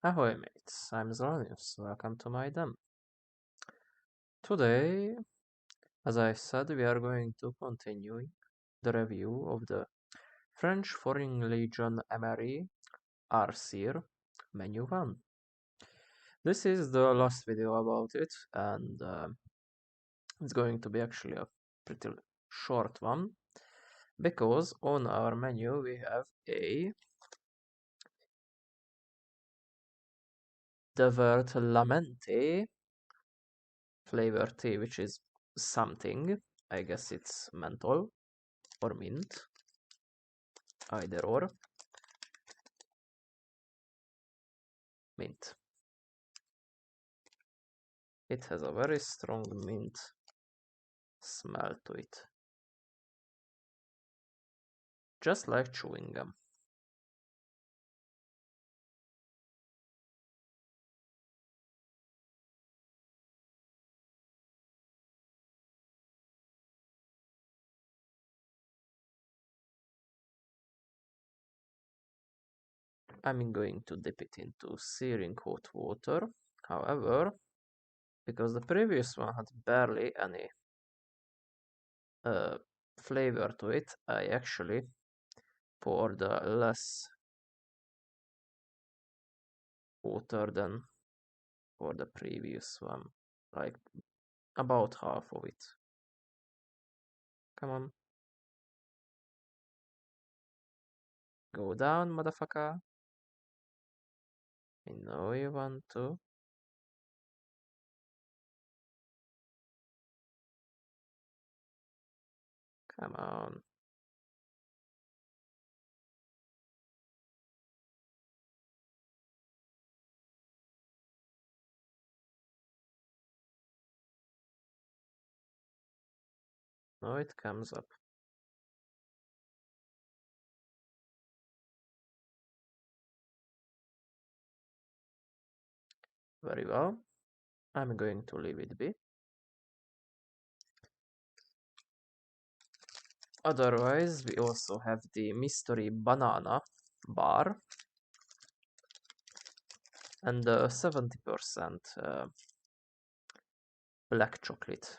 Ahoy mates, I'm Zlonius, welcome to my den. Today, as I said, we are going to continue the review of the French Foreign Legion MRE RCIR Menu 1. This is the last video about it, and it's going to be actually a pretty short one, because on our menu we have the word Lamente flavor tea, which is something. I guess it's menthol or mint, either or. Mint. It has a very strong mint smell to it, just like chewing gum. I'm going to dip it into searing hot water. However, because the previous one had barely any flavor to it, I actually poured less water than for the previous one, like about half of it. Come on. Go down, motherfucker. I know you want to. Come on. Now it comes up. Very well. I'm going to leave it be. Otherwise, we also have the mystery banana bar and the 70% black chocolate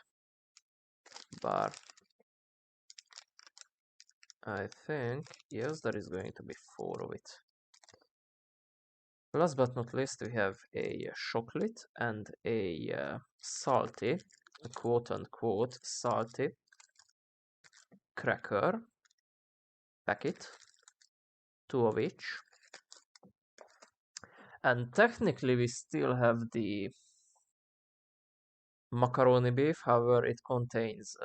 bar. I think, yes, there is going to be 4 of it. Last but not least, we have a chocolate and a salty, quote-unquote salty cracker packet, 2 of each. And technically we still have the macaroni beef, however it contains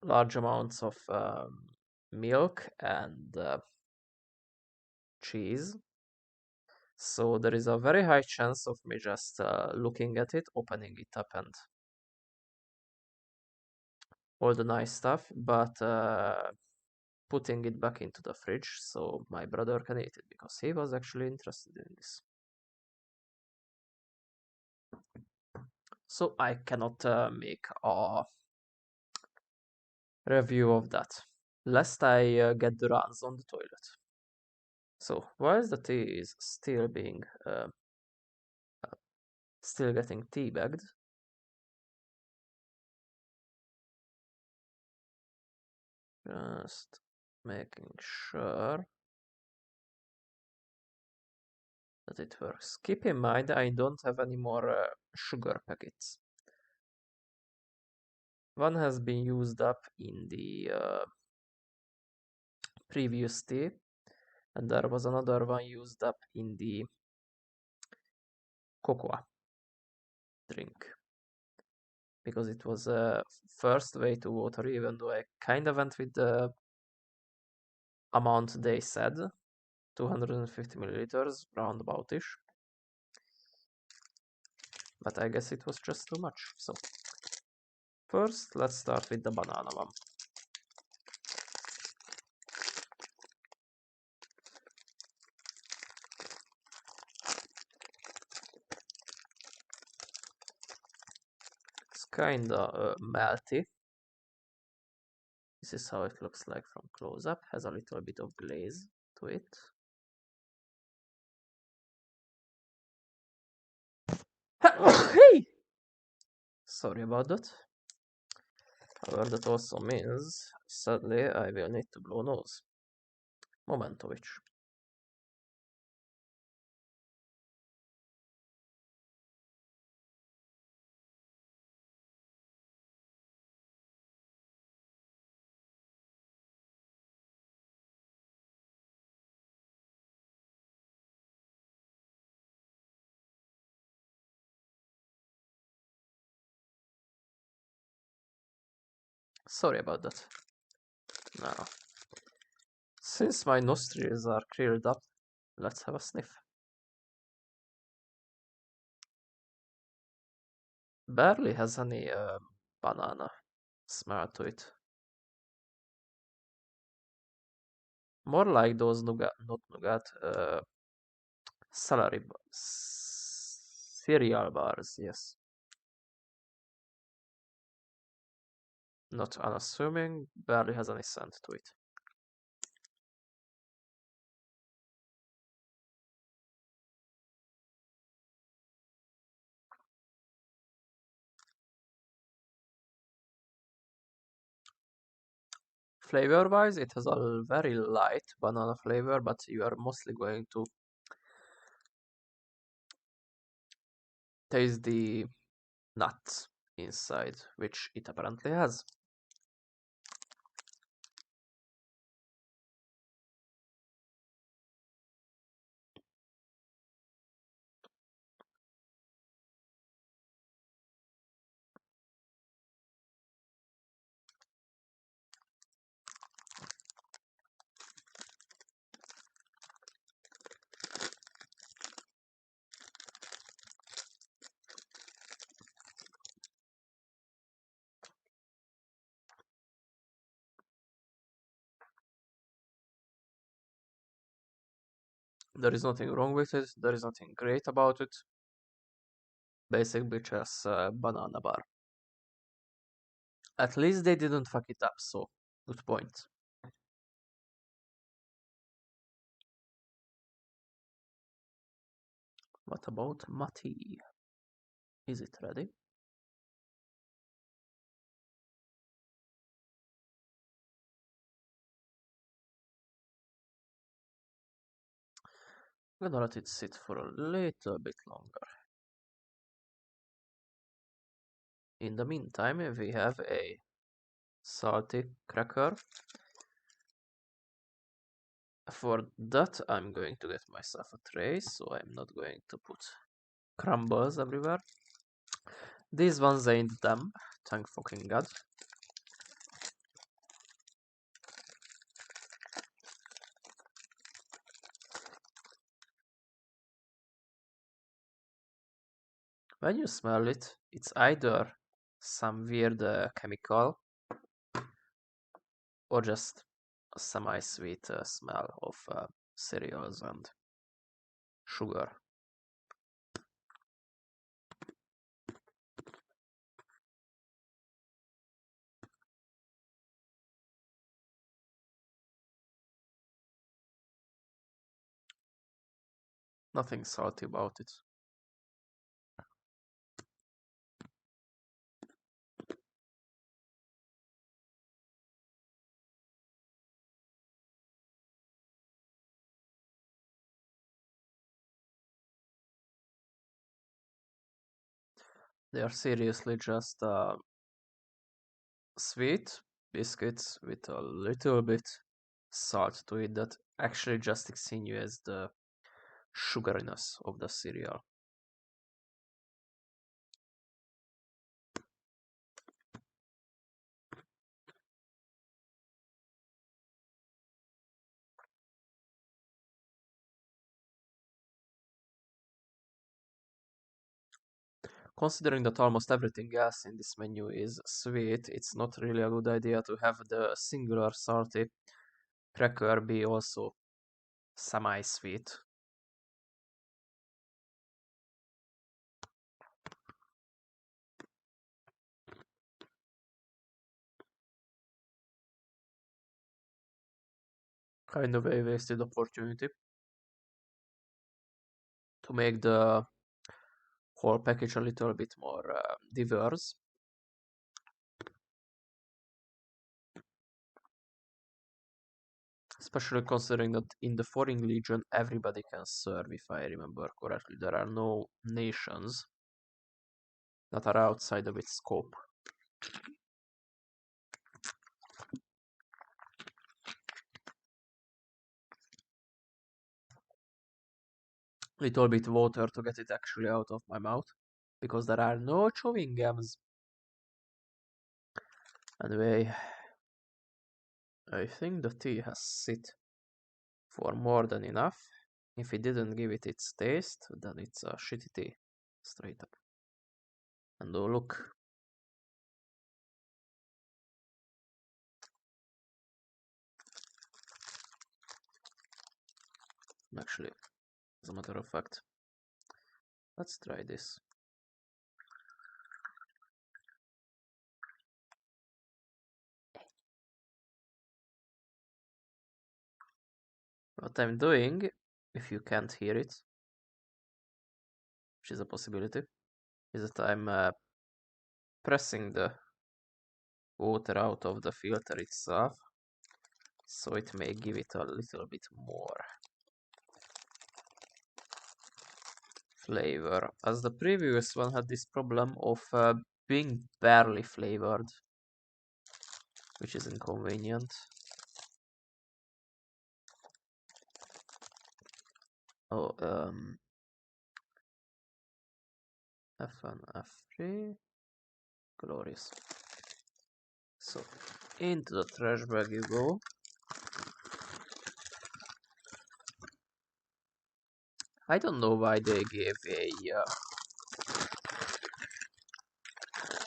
large amounts of milk and cheese. So there is a very high chance of me just looking at it, opening it up and all the nice stuff, but putting it back into the fridge so my brother can eat it, because he was actually interested in this. So I cannot make a review of that, lest I get the runs on the toilet. So whilst the tea is still being still getting teabagged, just making sure that it works. Keep in mind I don't have any more sugar packets. One has been used up in the previous tea, and there was another one used up in the cocoa drink, because it was first way to water, even though I kind of went with the amount they said, 250 milliliters, roundabout-ish. But I guess it was just too much. So first, let's start with the banana one. It's kinda melty. This is how it looks like from close up. Has a little bit of glaze to it. Hey! Sorry about that. However, that also means, sadly, I will need to blow nose. Momentovich. Sorry about that. Now, since my nostrils are cleared up, let's have a sniff. Barely has any banana smell to it. More like those nougat, not nougat, cereal bars, yes. Not unassuming, barely has any scent to it. Flavor wise, it has a very light banana flavor, but you are mostly going to taste the nuts inside, which it apparently has. There is nothing wrong with it, there is nothing great about it. Basic bitch ass banana bar. At least they didn't fuck it up, so good point. What about Mati? Is it ready? I'm gonna let it sit for a little bit longer. In the meantime, we have a salty cracker. For that, I'm going to get myself a tray, so I'm not going to put crumbles everywhere. These ones ain't them, thank fucking god. When you smell it, it's either some weird chemical or just a semi-sweet smell of cereals and sugar. Nothing salty about it. They are seriously just sweet biscuits with a little bit salt to it that actually just insinuates the sugariness of the cereal. Considering that almost everything else in this menu is sweet, it's not really a good idea to have the singular salty cracker be also semi-sweet. Kind of a wasted opportunity to make the whole package a little bit more diverse. Especially considering that in the Foreign Legion everybody can serve, if I remember correctly. There are no nations that are outside of its scope. Little bit water to get it actually out of my mouth, because there are no chewing gums. Anyway, I think the tea has sit for more than enough. If it didn't give it its taste, then it's a shitty tea, straight up. And oh look. Actually, as a matter of fact, let's try this. What I'm doing, if you can't hear it, which is a possibility, is that I'm pressing the water out of the filter itself, so it may give it a little bit more flavor, as the previous one had this problem of being barely flavored, which is inconvenient. Oh, F1, F3, glorious. So, into the trash bag you go. I don't know why they gave a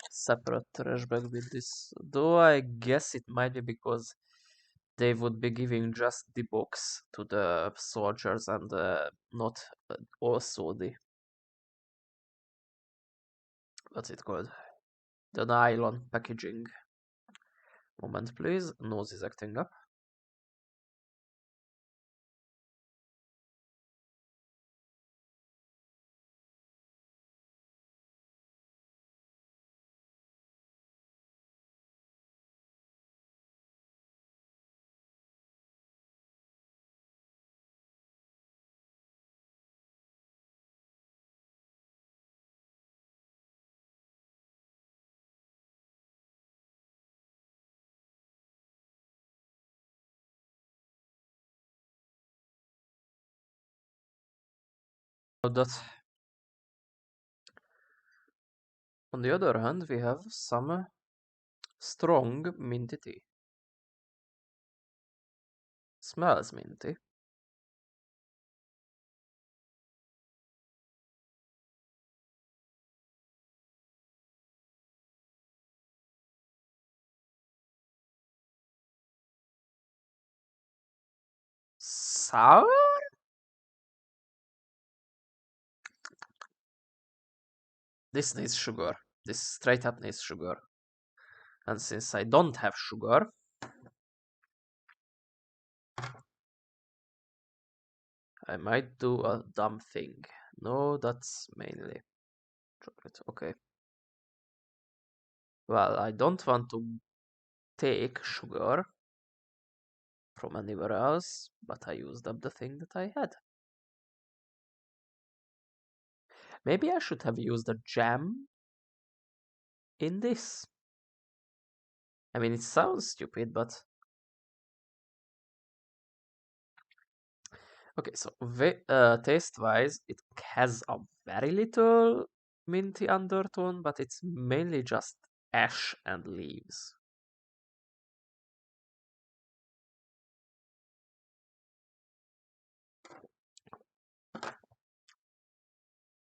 separate trash bag with this, though I guess it might be because they would be giving just the box to the soldiers and not also the, what's it called, the nylon packaging. Moment please, nose is acting up. That. On the other hand, we have some strong minty tea. Smells minty. Sour? This needs sugar. This straight up needs sugar. And since I don't have sugar, I might do a dumb thing. No, that's mainly chocolate. Okay. Well, I don't want to take sugar from anywhere else, but I used up the thing that I had. Maybe I should have used a jam in this. I mean, it sounds stupid, but... Okay, so taste-wise, it has a very little minty undertone, but it's mainly just ash and leaves.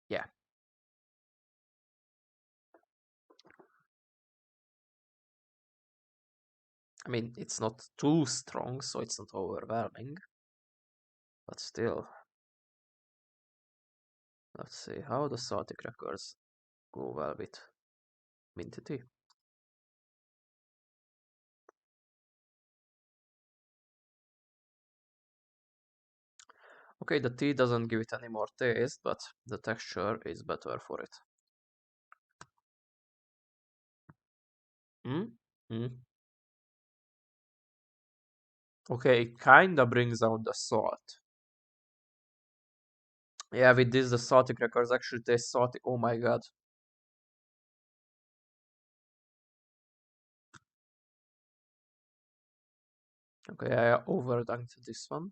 Yeah. I mean, it's not too strong, so it's not overwhelming. But still. Let's see how the salty crackers go well with minty tea. Okay, the tea doesn't give it any more taste, but the texture is better for it. Hmm? Hmm. Okay, it kinda brings out the salt. Yeah, with this, the salty crackers actually taste salty. Oh my god. Okay, I overdunked this one.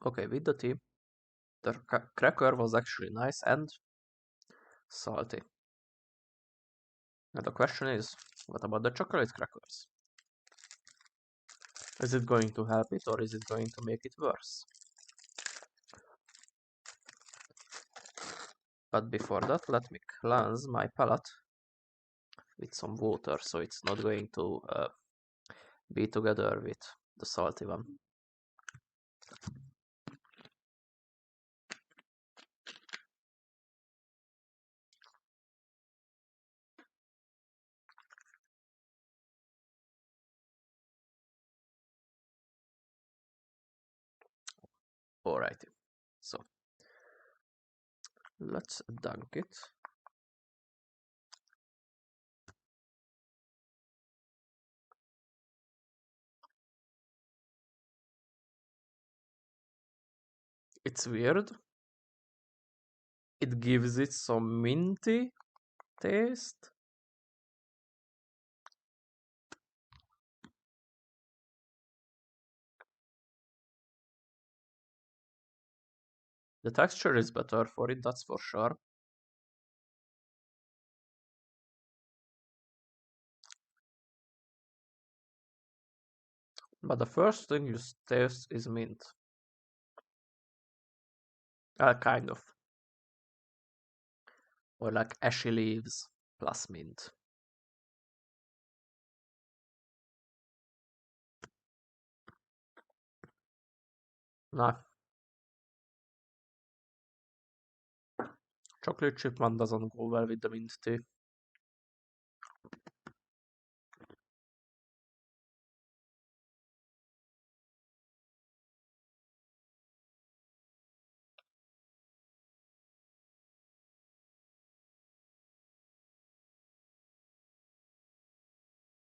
Okay, with the tea, the cracker was actually nice and salty. And the question is, what about the chocolate crackers? Is it going to help it or is it going to make it worse? But before that, let me cleanse my palate with some water so it's not going to be together with the salty one. Alrighty, so let's dunk it. It's weird. It gives it some minty taste. The texture is better for it, that's for sure. But the first thing you taste is mint. Kind of. Or like ashy leaves plus mint. Nah, chocolate chip one doesn't go well with the mint tea.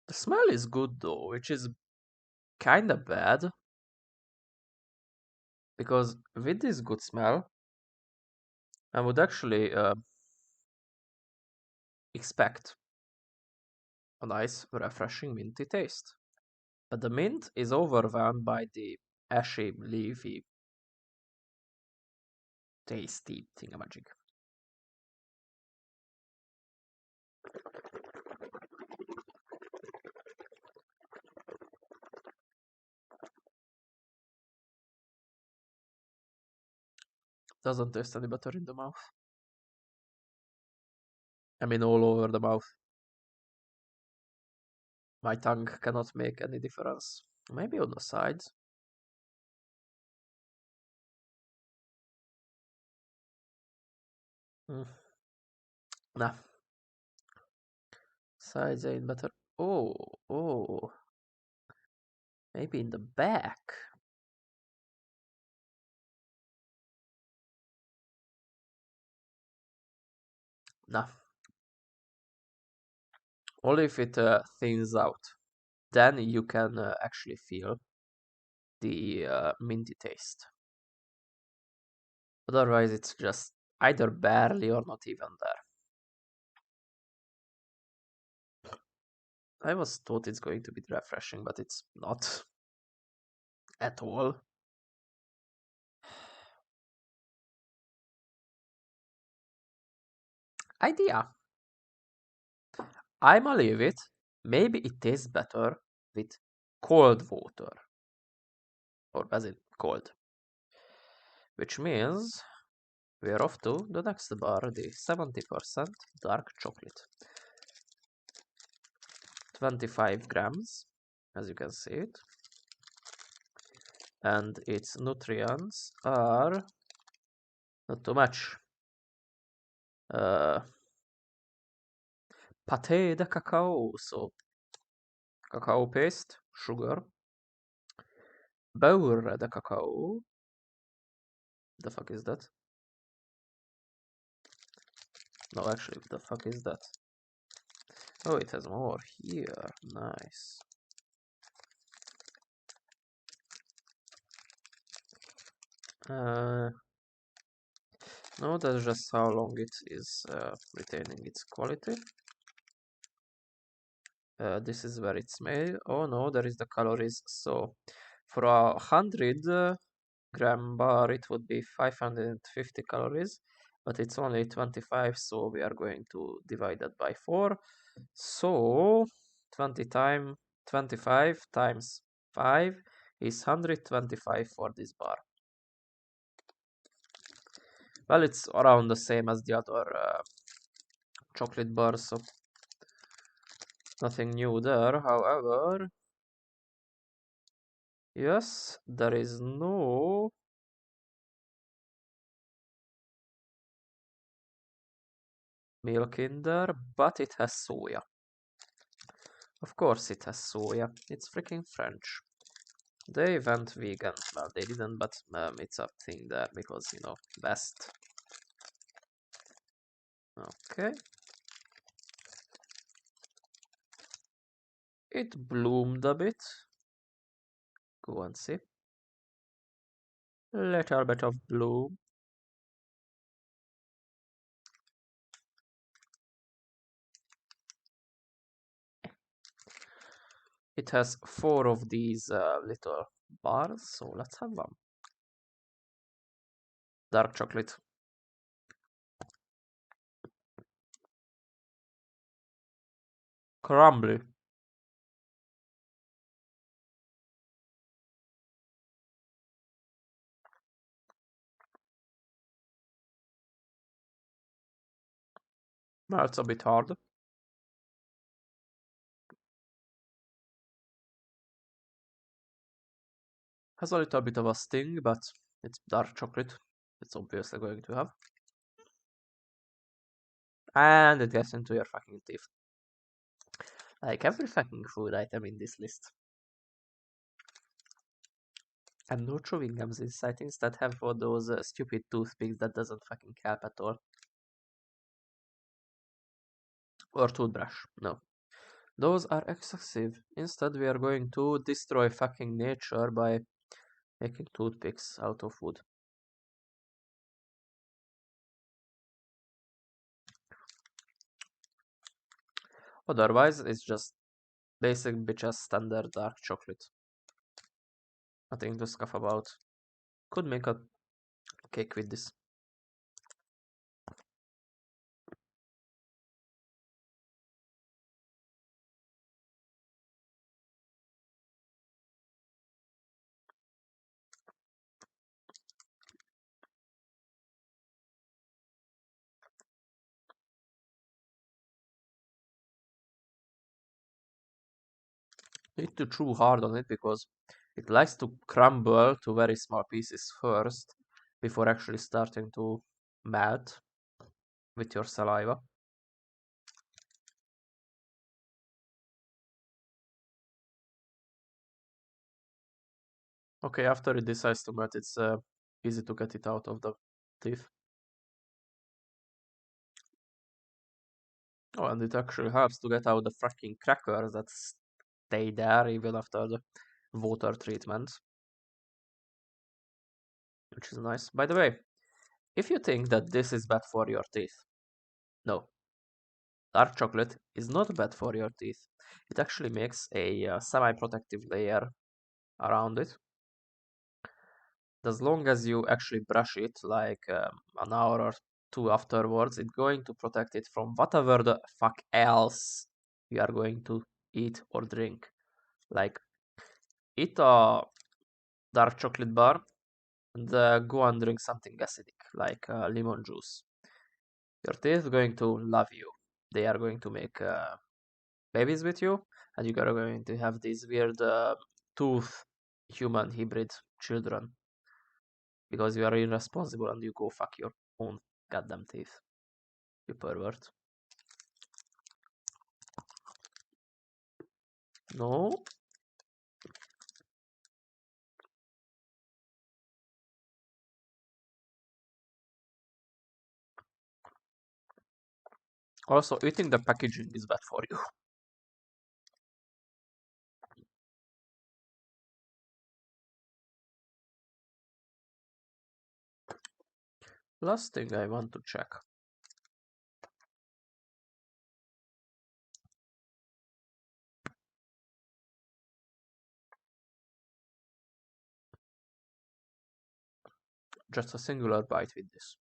The smell is good though, which is kinda bad. Because with this good smell, I would actually expect a nice, refreshing minty taste. But the mint is overwhelmed by the ashy, leafy, tasty thingamajig. Doesn't taste any better in the mouth. I mean, all over the mouth. My tongue cannot make any difference. Maybe on the sides. Mm. Nah, sides ain't better. Oh, maybe in the back. Nah, only if it thins out. Then you can actually feel the minty taste. Otherwise, it's just either barely or not even there. I was thought it's going to be refreshing, but it's not at all. Idea. I'ma leave it. Maybe it tastes better with cold water. Or as in cold. Which means we're off to the next bar, the 70% dark chocolate. 25 grams, as you can see it. And its nutrients are not too much. Pate de cacao, so cacao paste, sugar, beurre de cacao. The fuck is that? No, actually, the fuck is that? Oh, it has more here. Nice. No, that's just how long it is retaining its quality. This is where it's made. Oh no, there is the calories. So for 100 gram bar, it would be 550 calories, but it's only 25, so we are going to divide that by 4. So 25 times 5 is 125 for this bar. Well, it's around the same as the other chocolate bars, so nothing new there. However, yes, there is no milk in there, but it has soya. Of course it has soya. It's freaking French. They went vegan. Well, they didn't, but it's a thing there because, you know, best. Okay. It bloomed a bit. Go and see. Little bit of bloom. It has 4 of these little bars, so let's have one. Dark chocolate. Crumbly. Well, it's a bit hard. Has a little bit of a sting, but it's dark chocolate. It's obviously going to have. And it gets into your fucking teeth. Like every fucking food item in this list. And no chewing gums inside, things that have all those stupid toothpicks that doesn't fucking help at all. Or toothbrush, no. Those are excessive. Instead, we are going to destroy fucking nature by making toothpicks out of wood. Otherwise, it's just basic bitches standard dark chocolate. Nothing to scoff about. Could make a cake with this. Need to chew hard on it because it likes to crumble to very small pieces first before actually starting to melt with your saliva. Okay, after it decides to melt, it's easy to get it out of the teeth. Oh, and it actually helps to get out the fucking crackers that stay there even after the water treatment. Which is nice. By the way, if you think that this is bad for your teeth, no. Dark chocolate is not bad for your teeth. It actually makes a semi-protective layer around it. As long as you actually brush it like an hour or two afterwards, it's going to protect it from whatever the fuck else you are going to eat or drink. Like, eat a dark chocolate bar and go and drink something acidic, like lemon juice. Your teeth are going to love you. They are going to make babies with you, and you are going to have these weird tooth human hybrid children because you are irresponsible and you go fuck your own goddamn teeth, you pervert. No. Also, eating the packaging is bad for you. Last thing I want to check. Just a singular bite with this.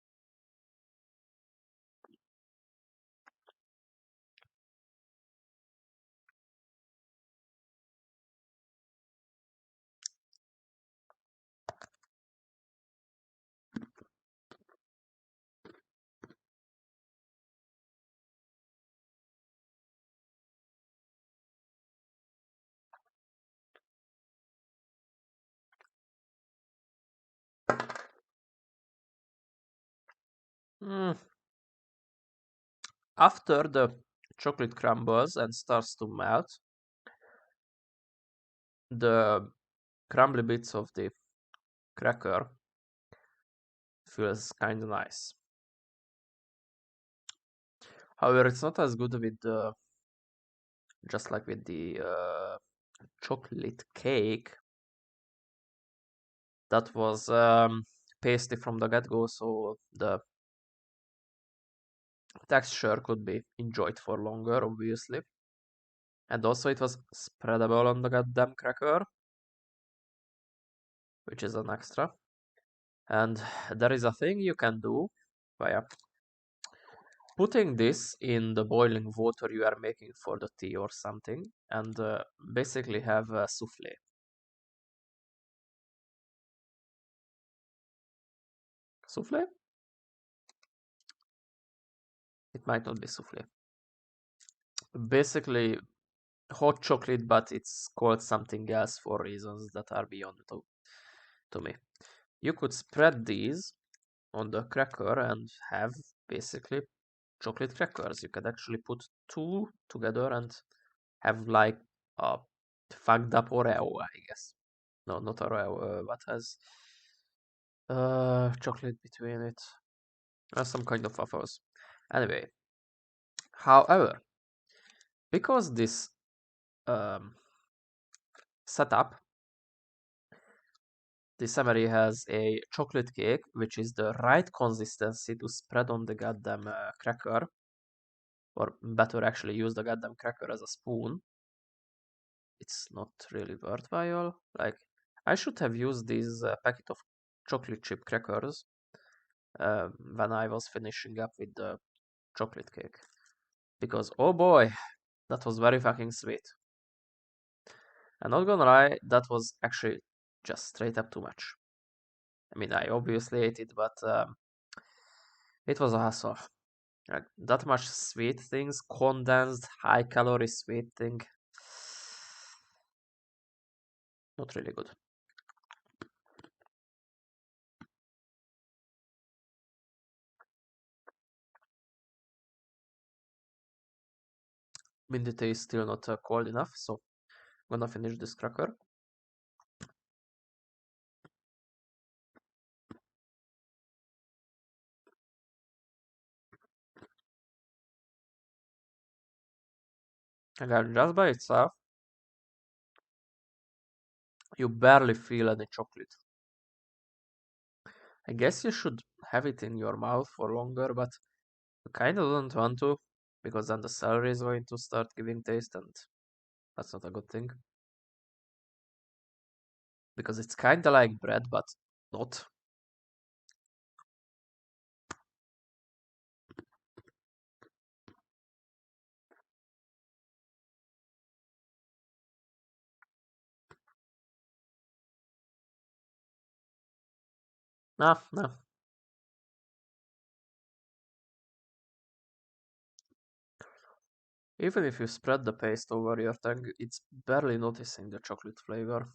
Mm. After the chocolate crumbles and starts to melt, the crumbly bits of the cracker feels kind of nice. However, it's not as good with the, just like with the chocolate cake that was pasty from the get-go, so the texture could be enjoyed for longer, obviously. And also it was spreadable on the goddamn cracker, which is an extra. And there is a thing you can do by putting this in the boiling water you are making for the tea or something, and basically have a souffle. Souffle? It might not be souffle. Basically, hot chocolate, but it's called something else for reasons that are beyond to me. You could spread these on the cracker and have basically chocolate crackers. You could actually put two together and have like a fucked up Oreo, I guess. No, not Oreo, but has chocolate between it. Some kind of waffles. Anyway, however, because this um, setup, the summary has a chocolate cake, which is the right consistency to spread on the goddamn cracker, or better actually use the goddamn cracker as a spoon. It's not really worthwhile. Like, I should have used this packet of chocolate chip crackers when I was finishing up with the chocolate cake. Because, oh boy, that was very fucking sweet. I'm not gonna lie, that was actually just straight up too much. I mean, I obviously ate it, but it was a hassle. Like, that much sweet things, condensed, high calorie sweet thing. Not really good. Minty Test is still not cold enough, so I'm gonna finish this cracker. Again, just by itself, you barely feel any chocolate. I guess you should have it in your mouth for longer, but you kind of don't want to, because then the celery is going to start giving taste, and that's not a good thing. Because it's kind of like bread, but not. Nah, nah. Even if you spread the paste over your tongue, it's barely noticing the chocolate flavor.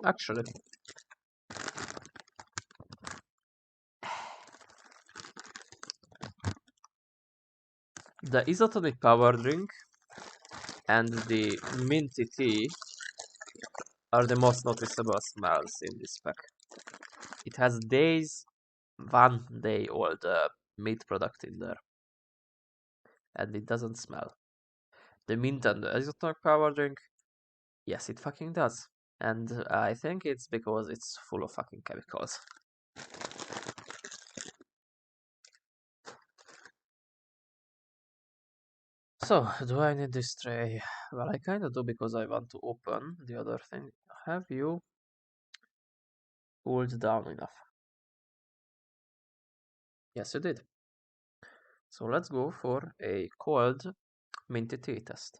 Actually, the Isotonic power drink and the minty tea are the most noticeable smells in this pack. It has 1 day old meat product in there, and it doesn't smell. The mint and the Isotonic power drink, yes, it fucking does. And I think it's because it's full of fucking chemicals. So, do I need this tray? Well, I kinda do because I want to open the other thing. Have you cooled down enough? Yes, you did. So let's go for a cold minty tea test.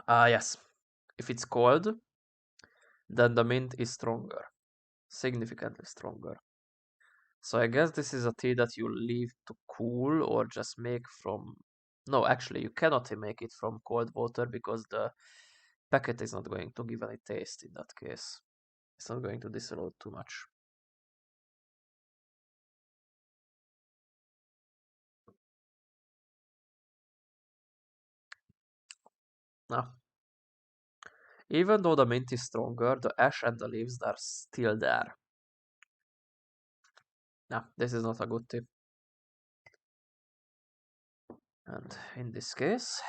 Yes. If it's cold, then the mint is stronger, significantly stronger. So I guess this is a tea that you leave to cool or just make from. No, actually, you cannot make it from cold water because the packet is not going to give any taste in that case. It's not going to dissolve too much. Now, even though the mint is stronger, the ash and the leaves are still there. Now, this is not a good tea. And in this case,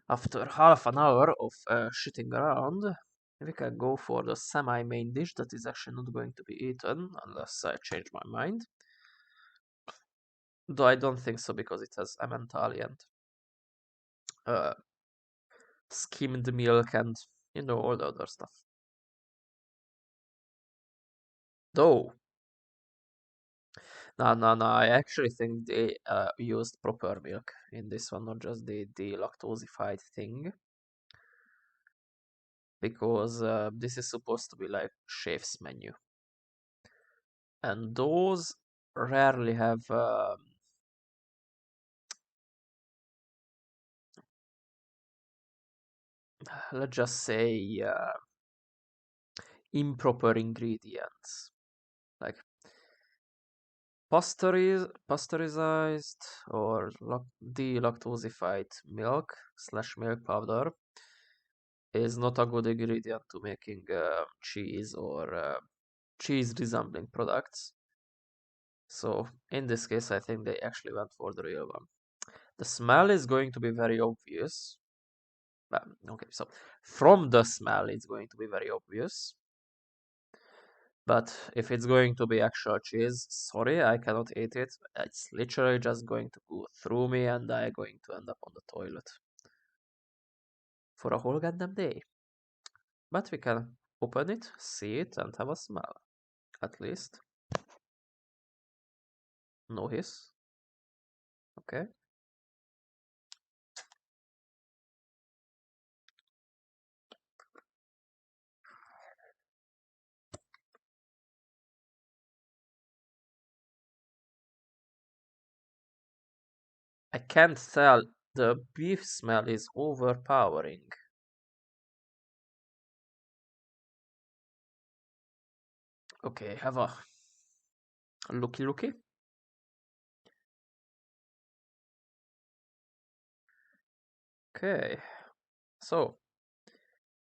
after half an hour of shitting around, we can go for the semi-main dish that is actually not going to be eaten unless I change my mind. Though I don't think so because it has Emmental and uh, skimmed milk and all the other stuff. Though, no, I actually think they used proper milk in this one, not just the lactosified thing. Because this is supposed to be like chef's menu. And those rarely have let's just say improper ingredients like pasteurized or delactosified milk / milk powder is not a good ingredient to making cheese or cheese resembling products. So in this case, I think they actually went for the real one. The smell is going to be very obvious. Okay, so from the smell, it's going to be very obvious. But if it's going to be actual cheese, sorry, I cannot eat it. It's literally just going to go through me and I'm going to end up on the toilet for a whole goddamn day. But we can open it, see it, and have a smell. At least. No hiss. Okay. I can't tell. The beef smell is overpowering. Okay, have a looky. Okay. So,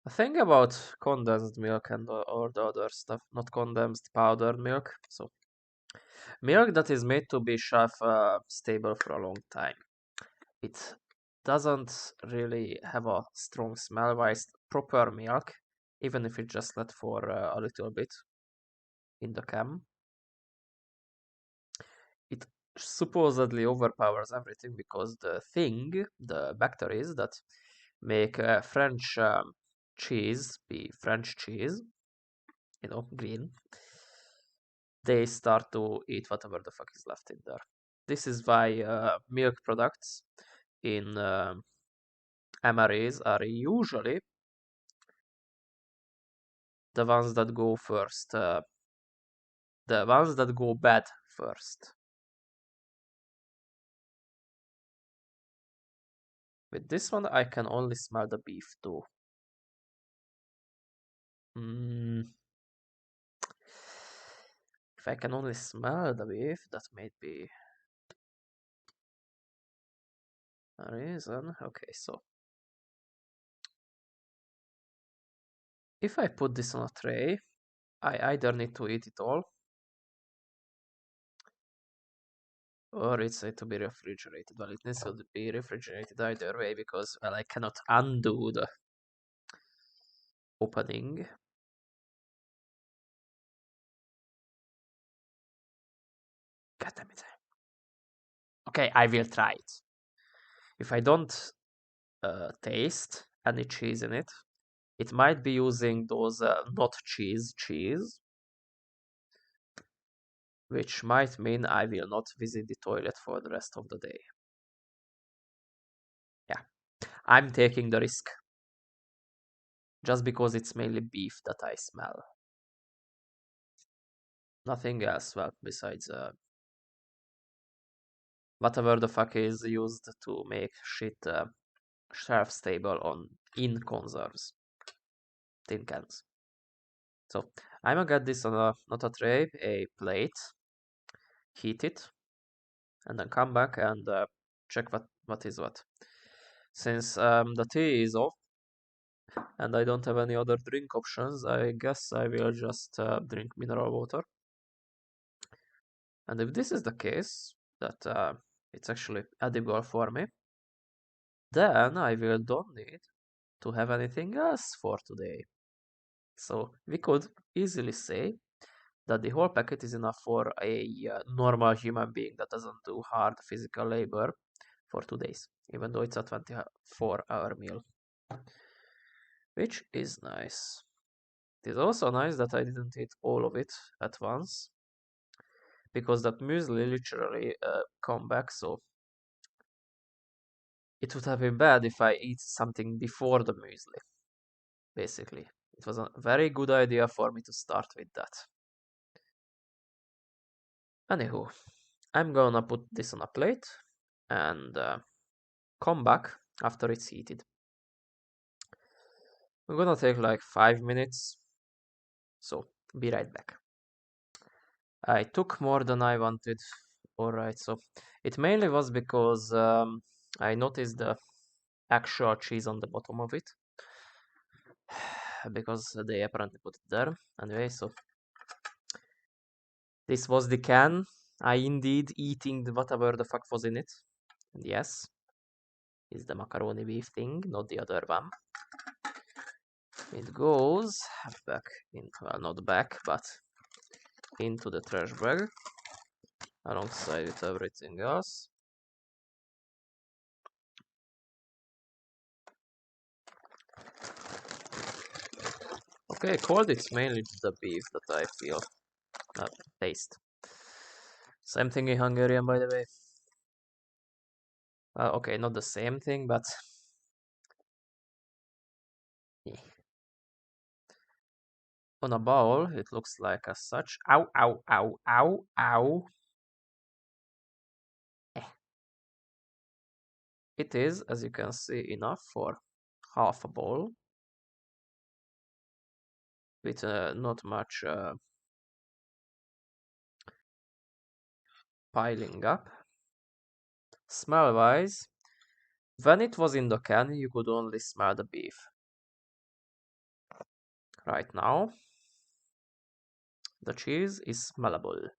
the thing about condensed milk and or the other stuff, not condensed powdered milk. So, milk that is made to be shelf stable for a long time. It doesn't really have a strong smell, whilst proper milk, even if it's just let for a little bit in the can, it supposedly overpowers everything because the bacteria that make French cheese be French cheese, green, they start to eat whatever the fuck is left in there. This is why milk products in MREs are usually the ones that go first, the ones that go bad first. With this one, I can only smell the beef too. If I can only smell the beef, that may be a reason. Okay, so if I put this on a tray, I either need to eat it all, or it's to be refrigerated. Well, it needs to be refrigerated either way because, well, I cannot undo the opening. God damn it. Okay, I will try it. If I don't taste any cheese in it, it might be using those not cheese, which might mean I will not visit the toilet for the rest of the day. Yeah, I'm taking the risk. Just because it's mainly beef that I smell. Nothing else, well, besides whatever the fuck is used to make shit shelf stable in conserves. Tin cans. So I'm gonna get this on not a tray, a plate, heat it, and then come back and check what is what. Since the tea is off and I don't have any other drink options, I guess I will just drink mineral water. And if this is the case, that it's actually edible for me, then I will don't need to have anything else for today. So we could easily say that the whole packet is enough for a normal human being that doesn't do hard physical labor for 2 days, even though it's a 24-hour meal, which is nice. It is also nice that I didn't eat all of it at once, because that muesli literally come back, so it would have been bad if I eat something before the muesli, basically. It was a very good idea for me to start with that. Anywho, I'm gonna put this on a plate and come back after it's heated. I'm gonna take like 5 minutes, so be right back. I took more than I wanted. Alright, so it mainly was because I noticed the actual cheese on the bottom of it, because they apparently put it there. Anyway, so this was the can. I indeed eating whatever the fuck was in it. And yes, is the macaroni beef thing, not the other one. It goes back in, well, not back, but into the trash bag alongside with everything else. Okay, cold, it's mainly the beef that I feel taste. Same thing in Hungarian, by the way. Okay, not the same thing, but yeah. On a bowl, it looks like as such. Ow, ow, ow, ow, ow. It is, as you can see, enough for half a bowl with not much piling up. Smell-wise, when it was in the can, you could only smell the beef. Right now, the cheese is smellable.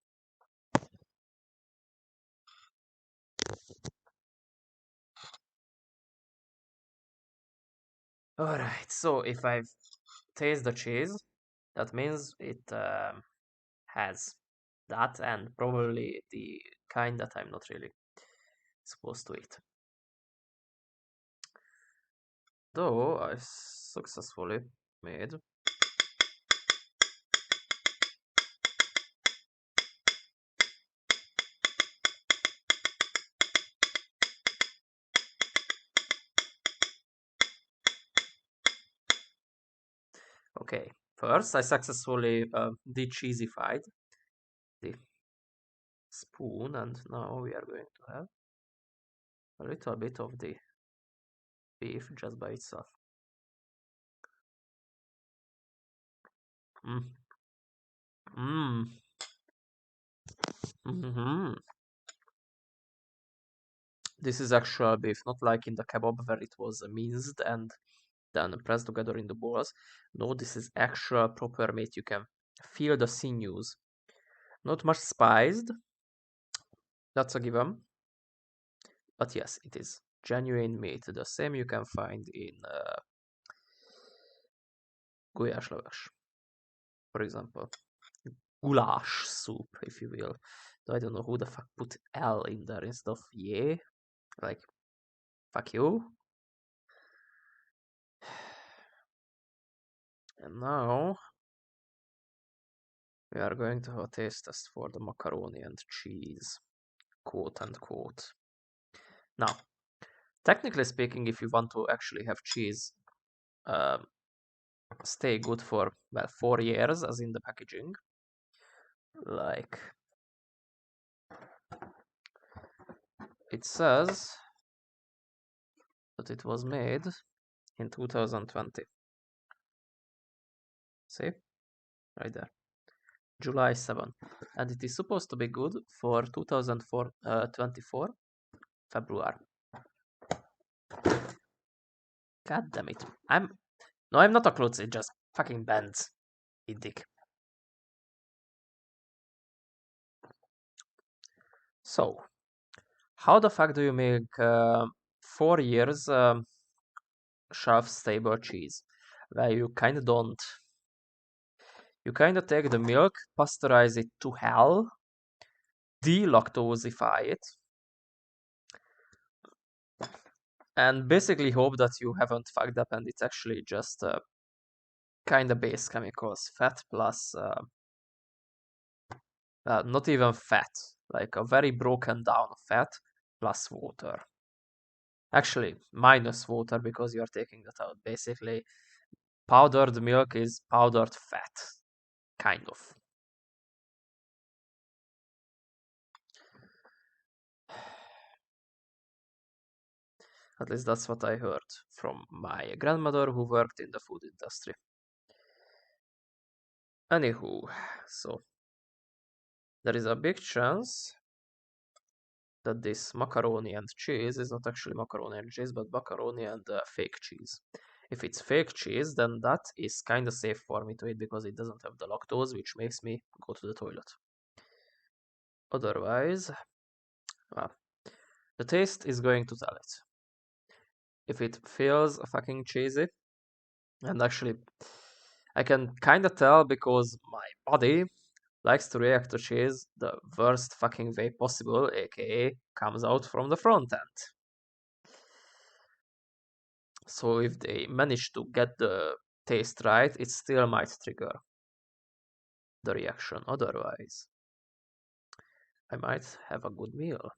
Alright, so if I taste the cheese, that means it has that and probably the kind that I'm not really supposed to eat. Though I successfully made okay. First, I successfully de-cheesified the spoon, and now we are going to have a little bit of the beef just by itself. Mm. Mm. Mm-hmm. This is actual beef, not like in the kebab where it was minced and then pressed together in the balls. No, this is actual proper meat. You can feel the sinews. Not much spiced. That's a given. But yes, it is genuine meat. The same you can find in gulyás leves, for example. Goulash soup, if you will. So I don't know who the fuck put L in there instead of yeah. Like, fuck you. And now we are going to have a taste test for the macaroni and cheese, quote unquote. Now, technically speaking, if you want to actually have cheese stay good for, well, 4 years, as in the packaging, like it says that it was made in 2020. See? Right there. July 7. And it is supposed to be good for 2024 February. God damn it. I'm not a klutz, it just fucking bends. You dick. So, how the fuck do you make 4 years shelf stable cheese? Well, you kinda don't. You kinda take the milk, pasteurize it to hell, delactosify it, and basically hope that you haven't fucked up and it's actually just kinda base chemicals, fat plus not even fat, like a very broken down fat plus water. Actually, minus water because you're taking that out. Basically, powdered milk is powdered fat, kind of. At least that's what I heard from my grandmother who worked in the food industry. Anywho, so there is a big chance that this macaroni and cheese is not actually macaroni and cheese, but macaroni and fake cheese. If it's fake cheese, then that is kind of safe for me to eat because it doesn't have the lactose, which makes me go to the toilet. Otherwise, well, the taste is going to tell it. If it feels fucking cheesy, and actually, I can kind of tell because my body likes to react to cheese the worst fucking way possible, aka comes out from the front end. So if they manage to get the taste right, it still might trigger the reaction. Otherwise, I might have a good meal.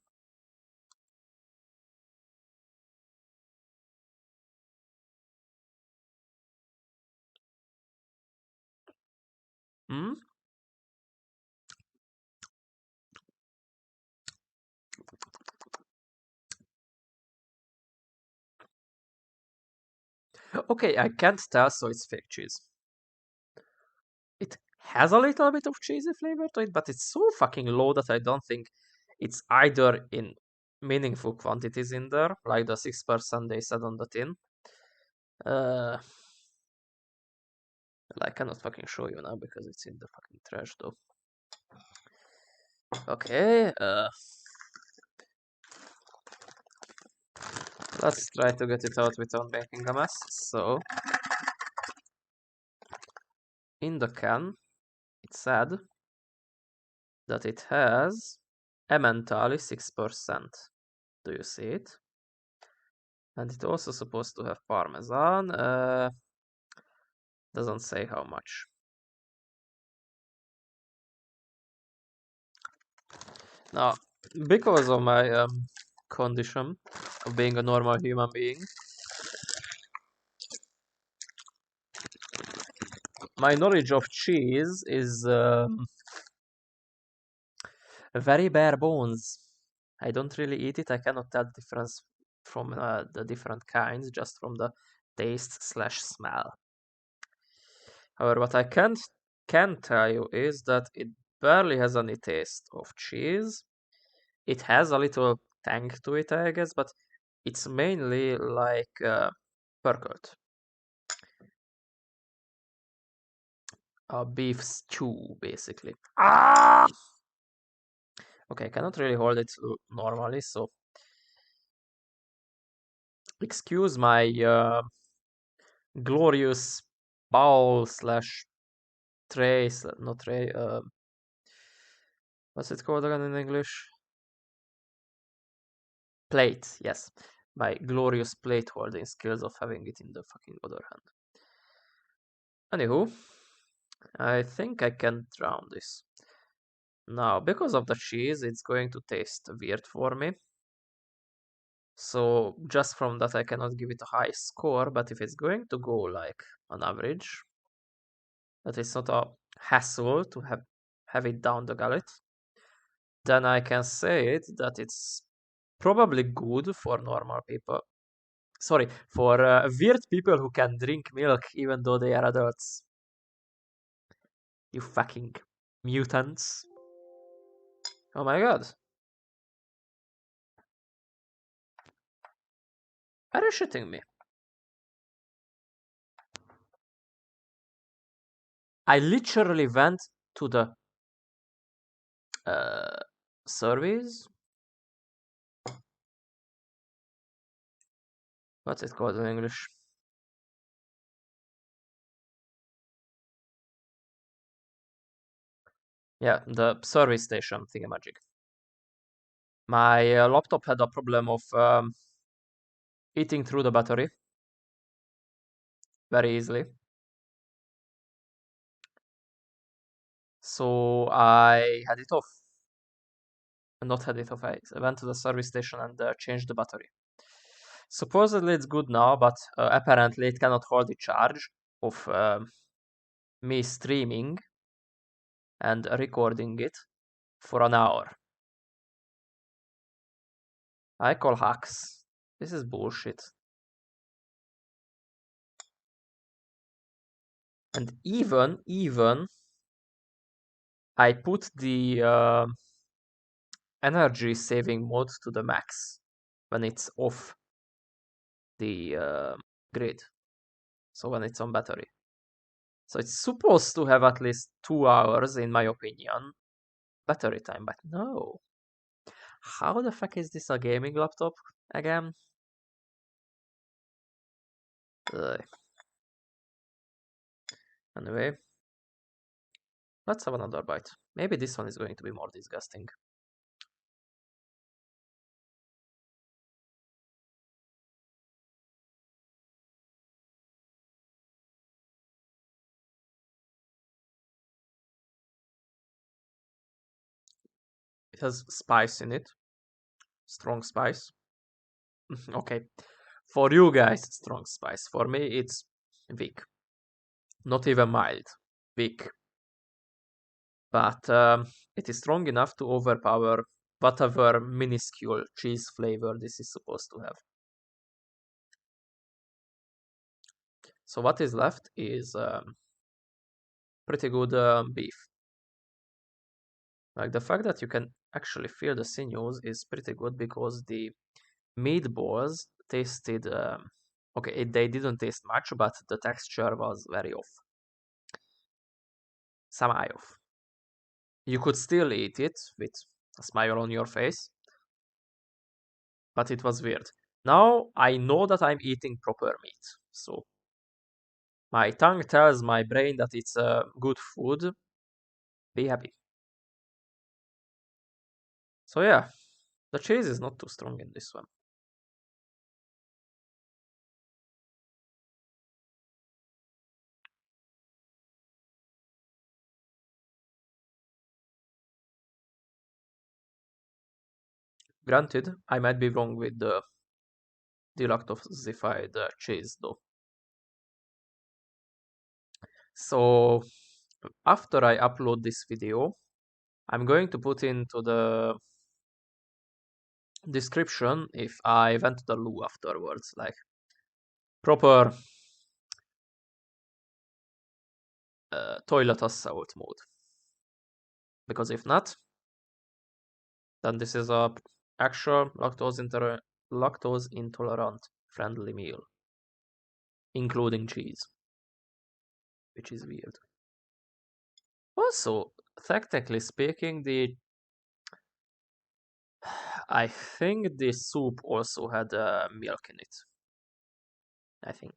Hmm? Okay, I can't tell, so it's fake cheese. It has a little bit of cheesy flavor to it, but it's so fucking low that I don't think it's either in meaningful quantities in there, like the 6% they said on the tin. Uh, I cannot fucking show you now because it's in the fucking trash though. Okay, let's try to get it out without making a mess. So, in the can, it said that it has Emmental 6%. Do you see it? And it's also supposed to have parmesan. Doesn't say how much. Now, because of my condition of being a normal human being, my knowledge of cheese is very bare bones. I don't really eat it. I cannot tell the difference from the different kinds just from the taste slash smell. However, what I can tell you is that it barely has any taste of cheese. It has a little tang to it, I guess, but it's mainly like purkled. A beef stew, basically. Ah! Okay, I cannot really hold it normally, so excuse my glorious bowl slash tray, not tray, what's it called again in English? Plate, yes. My glorious plate holding skills of having it in the fucking other hand. Anywho, I think I can drown this. Now, because of the cheese, it's going to taste weird for me. So just from that, I cannot give it a high score, but if it's going to go like an average, that it's not a hassle to have it down the gullet, then I can say it that it's probably good for normal people. Sorry, for weird people who can drink milk even though they are adults. You fucking mutants. Oh my god. Are you shitting me? I literally went to the uh, service. What's it called in English? Yeah, the service station thingamajig. My laptop had a problem of eating through the battery very easily. So I had it off. Not had it off. I went to the service station and changed the battery. Supposedly it's good now, but apparently it cannot hold the charge of me streaming and recording it for an hour. I call hacks. This is bullshit. And even I put the energy saving mode to the max when it's off the grid. So when it's on battery. So it's supposed to have at least 2 hours, in my opinion, battery time, but no. How the fuck is this a gaming laptop again? Ugh. Anyway, let's have another bite. Maybe this one is going to be more disgusting. It has spice in it. Strong spice. Okay. For you guys, strong spice. For me, it's weak. Not even mild. Weak. But it is strong enough to overpower whatever minuscule cheese flavor this is supposed to have. So what is left is pretty good beef. Like the fact that you can actually feel the sinews is pretty good because the meatballs tasted okay. They didn't taste much, but the texture was very off, semi off. You could still eat it with a smile on your face, but it was weird. Now I know that I'm eating proper meat, so my tongue tells my brain that it's good food. Be happy. So yeah, the cheese is not too strong in this one. Granted, I might be wrong with the delactosified cheese though. So after I upload this video, I'm going to put into the description if I went to the loo afterwards, like proper toilet assault mode. Because if not, then this is a actual lactose intolerant friendly meal, including cheese, which is weird. Also, technically speaking, I think the soup also had milk in it. I think.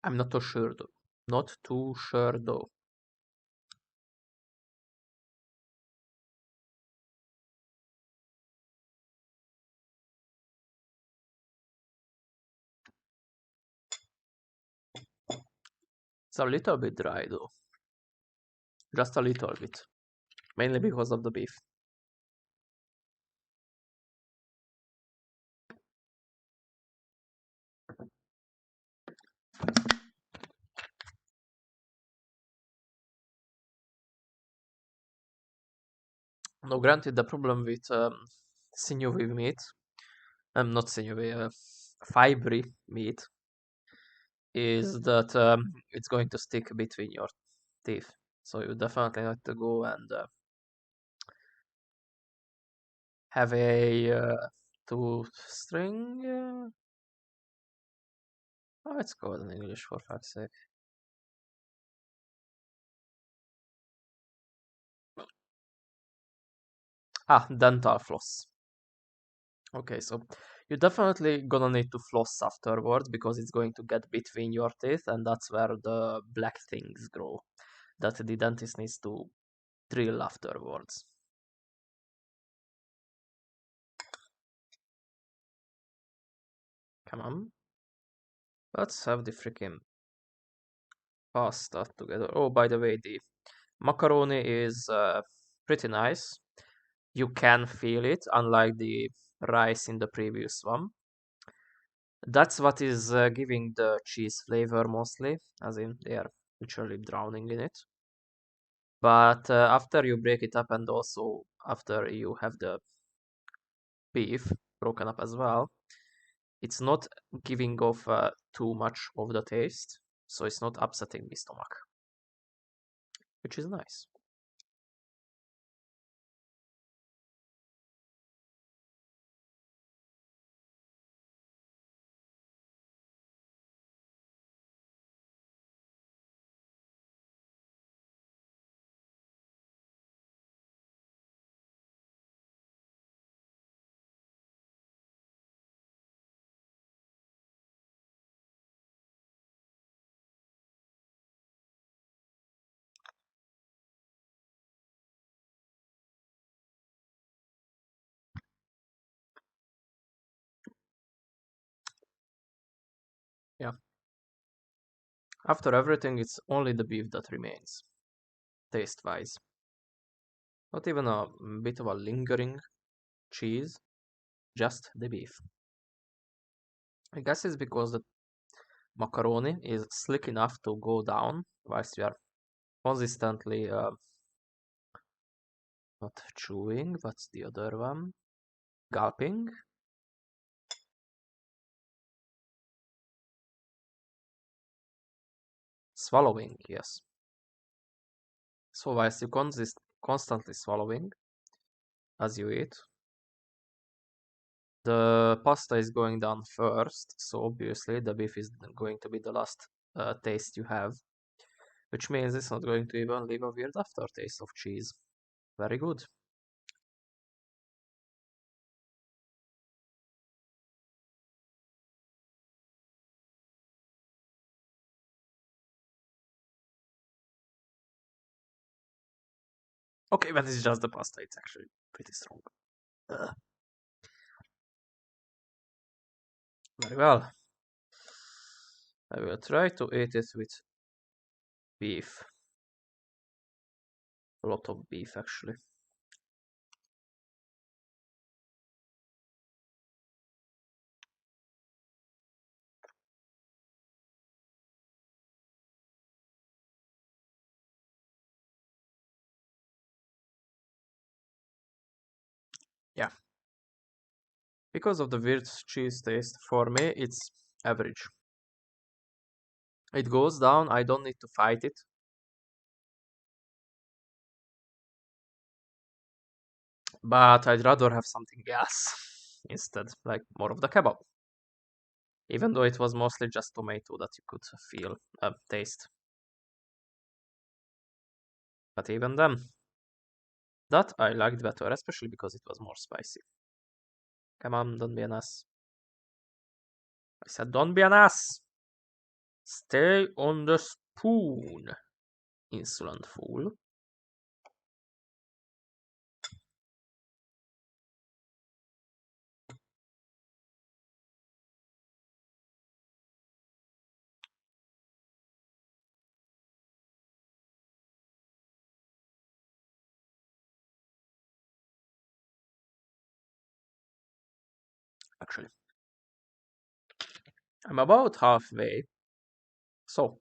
I'm not too sure though. Not too sure though. It's a little bit dry though. Just a little bit. Mainly because of the beef. Now, granted, the problem with sinewy meat, not sinewy, fibery meat, is that it's going to stick between your teeth. So you definitely have to go and have a tooth string. Oh, it's called in English for fuck's sake. Ah, dental floss. Okay, so you're definitely gonna need to floss afterwards because it's going to get between your teeth, and that's where the black things grow that the dentist needs to drill afterwards. Come on. Let's have the freaking pasta together. Oh, by the way, the macaroni is pretty nice. You can feel it, unlike the rice in the previous one. That's what is giving the cheese flavor mostly, as in they are literally drowning in it. But after you break it up and also after you have the beef broken up as well, it's not giving off too much of the taste, so it's not upsetting the stomach, which is nice. Yeah. After everything, it's only the beef that remains, taste-wise. Not even a bit of a lingering cheese, just the beef. I guess it's because the macaroni is slick enough to go down whilst you are consistently not chewing, what's the other one? Gulping? Swallowing, yes. So whilst you constantly swallowing as you eat, the pasta is going down first, so obviously the beef is going to be the last taste you have, which means it's not going to even leave a weird aftertaste of cheese. Very good. Okay, but it's just the pasta, it's actually pretty strong. Ugh. Very well. I will try to eat it with beef. A lot of beef, actually. Yeah. Because of the weird cheese taste, for me, it's average. It goes down, I don't need to fight it. But I'd rather have something else instead, like more of the kebab. Even though it was mostly just tomato that you could feel, taste. But even then, that I liked better, especially because it was more spicy. Come on, don't be an ass. I said, don't be an ass! Stay on the spoon, insolent fool. Actually, I'm about halfway. So,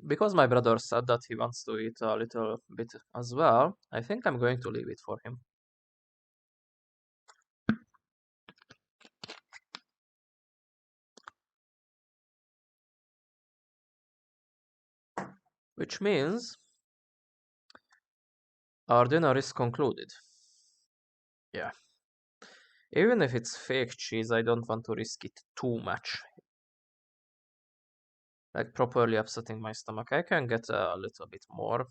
because my brother said that he wants to eat a little bit as well, I think I'm going to leave it for him. Which means our dinner is concluded. Yeah. Even if it's fake cheese, I don't want to risk it too much. Like properly upsetting my stomach. I can get a little bit more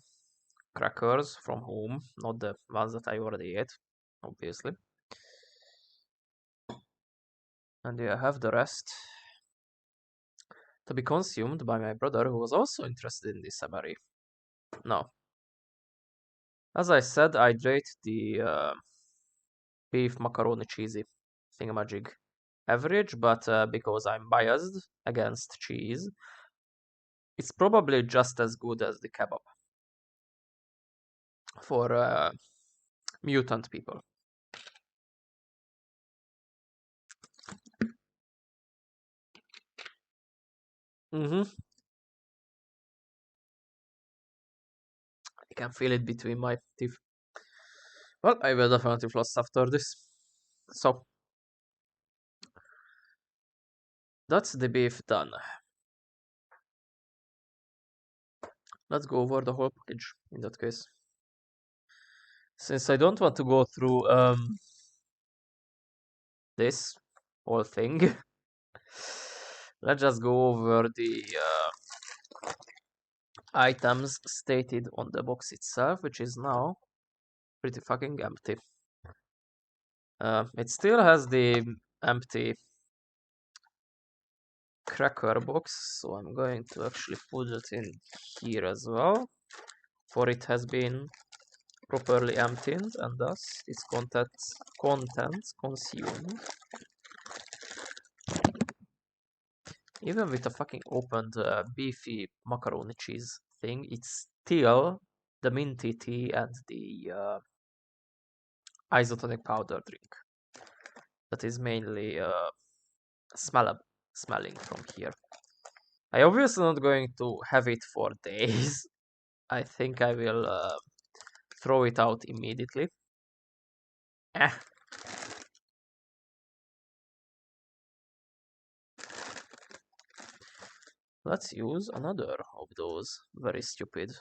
crackers from home, not the ones that I already ate, obviously. And yeah, I have the rest to be consumed by my brother, who was also interested in this sabari. Now, as I said, I'd rate the beef macaroni cheesy thingamajig average, but because I'm biased against cheese, it's probably just as good as the kebab for mutant people. Mm-hmm. I can feel it between my teeth. Well, I will definitely floss after this. So, that's the beef done. Let's go over the whole package in that case. Since I don't want to go through this whole thing, let's just go over the items stated on the box itself, which is now pretty fucking empty. It still has the empty cracker box, so I'm going to actually put it in here as well, for it has been properly emptied and thus its contents consumed. Even with a fucking opened beefy macaroni cheese thing, it's still the minty tea and the isotonic powder drink that is mainly smelling from here. I obviously not going to have it for days. I think I will throw it out immediately. Eh. Let's use another of those very stupid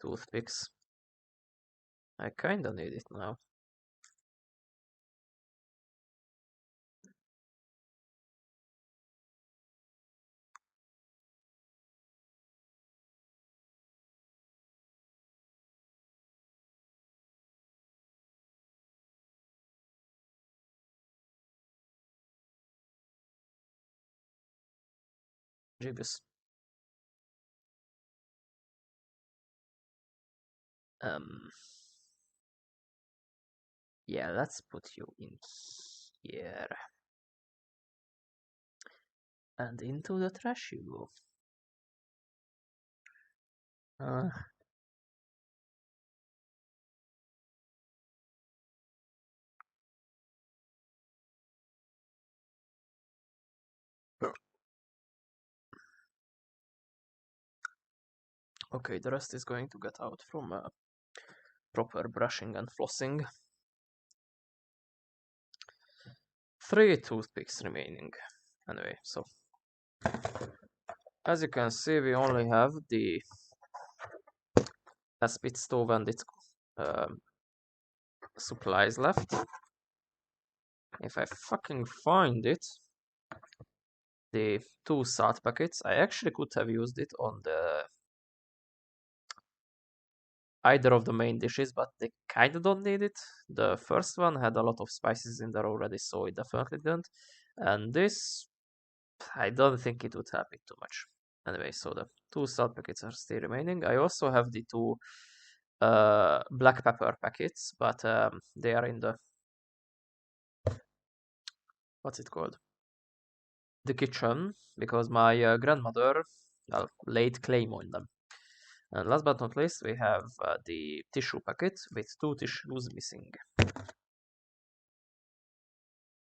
toothpicks. I kinda need it now. Jibus. Um, yeah, let's put you in here. And into the trash you go. Uh, okay, the rest is going to get out from proper brushing and flossing. 3 toothpicks remaining. Anyway, so as you can see, we only have the spit stove and its um, supplies left. If I fucking find it, the 2 salt packets, I actually could have used it on the either of the main dishes, but they kinda don't need it. The first one had a lot of spices in there already, so it definitely didn't. And this, I don't think it would help it too much. Anyway, so the 2 salt packets are still remaining. I also have the 2 black pepper packets, but they are in the, what's it called? The kitchen, because my grandmother laid claim on them. And last but not least, we have the tissue packet with 2 tissues missing.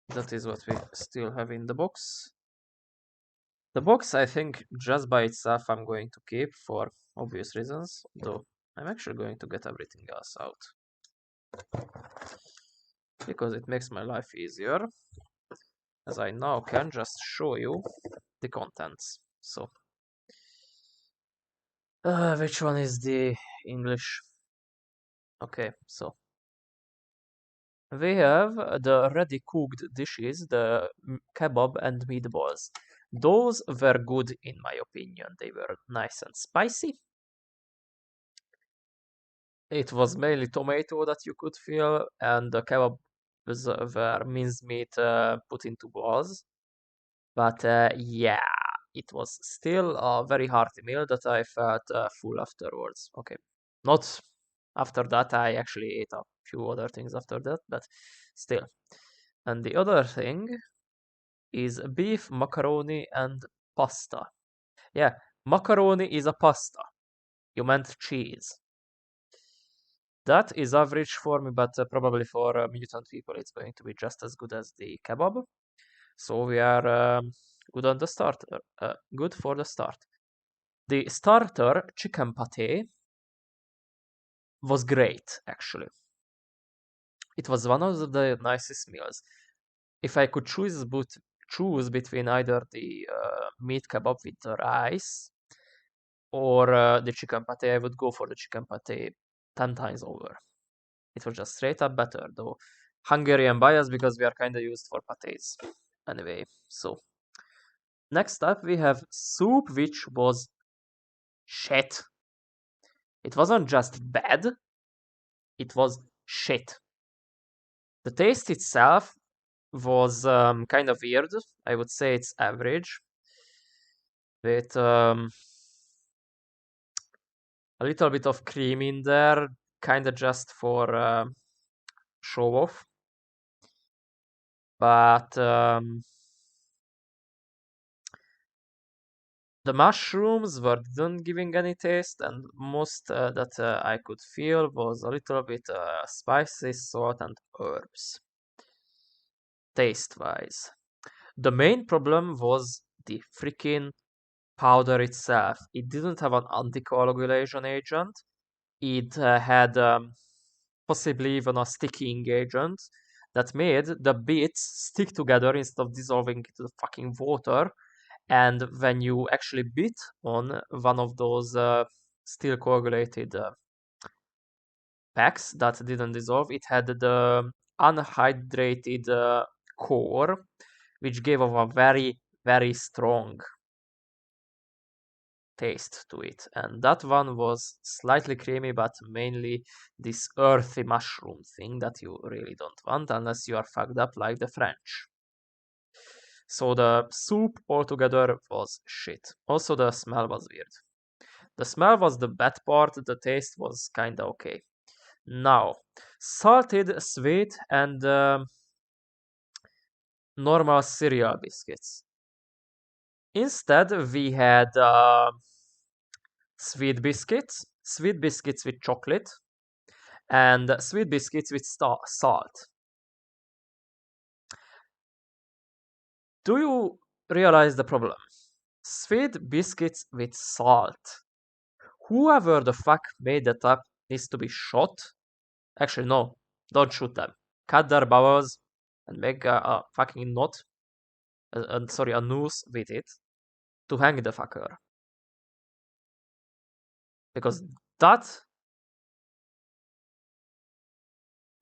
That is what we still have in the box. The box, I think, just by itself I'm going to keep for obvious reasons, though I'm actually going to get everything else out. Because it makes my life easier, as I now can just show you the contents. So, which one is the English? Okay, so we have the ready cooked dishes, the kebab and meatballs. Those were good in my opinion. They were nice and spicy. It was mainly tomato that you could feel, and the kebab were mincemeat put into balls. But yeah, it was still a very hearty meal that I felt full afterwards. Okay, not after that, I actually ate a few other things after that, but still. And the other thing is beef, macaroni, and pasta. Yeah, macaroni is a pasta. You meant cheese. That is average for me, but probably for mutant people, it's going to be just as good as the kebab. So we are good on the starter. Good for the start. The starter, chicken pate, was great, actually. It was one of the nicest meals. If I could choose between either the meat kebab with the rice or the chicken pate, I would go for the chicken pate 10 times over. It was just straight up better, though. Hungarian bias because we are kind of used for pates. Anyway, so next up we have soup, which was shit. It wasn't just bad, it was shit. The taste itself was kind of weird. I would say it's average, with a little bit of cream in there, kind of just for show off. But the mushrooms weren't giving any taste, and most that I could feel was a little bit spicy, salt, and herbs, taste-wise. The main problem was the freaking powder itself. It didn't have an anticoagulation agent. It had possibly even a sticking agent that made the bits stick together instead of dissolving into the fucking water. And when you actually bit on one of those still coagulated packs that didn't dissolve, it had the unhydrated core, which gave off a very, very strong taste to it. And that one was slightly creamy, but mainly this earthy mushroom thing that you really don't want unless you are fucked up like the French. So the soup altogether was shit. Also, the smell was weird. The smell was the bad part, the taste was kinda okay. Now, salted, sweet, and normal cereal biscuits. Instead, we had sweet biscuits with chocolate, and sweet biscuits with salt. Do you realize the problem? Sweet biscuits with salt. Whoever the fuck made that up needs to be shot. Actually, no, don't shoot them. Cut their bowels and make a fucking knot, sorry, a noose with it to hang the fucker. Because that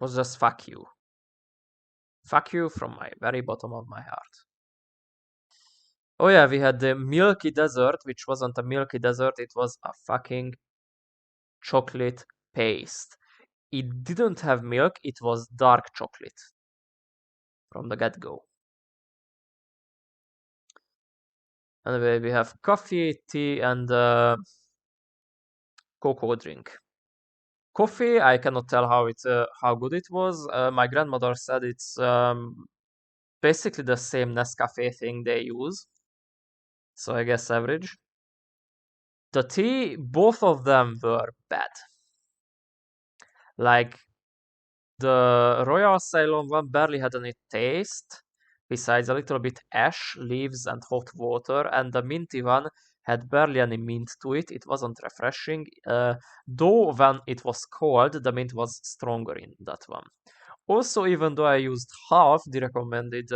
was just fuck you. Fuck you from my very bottom of my heart. Oh yeah, we had the milky dessert, which wasn't a milky dessert, it was a fucking chocolate paste. It didn't have milk, it was dark chocolate from the get-go. Anyway, we have coffee, tea, and cocoa drink. Coffee, I cannot tell how good it was. My grandmother said it's basically the same Nescafe thing they use, so I guess average. The tea, both of them were bad. Like, the Royal Ceylon one barely had any taste, besides a little bit ash, leaves, and hot water, and the minty one had barely any mint to it. It wasn't refreshing, though when it was cold, the mint was stronger in that one. Also, even though I used half the recommended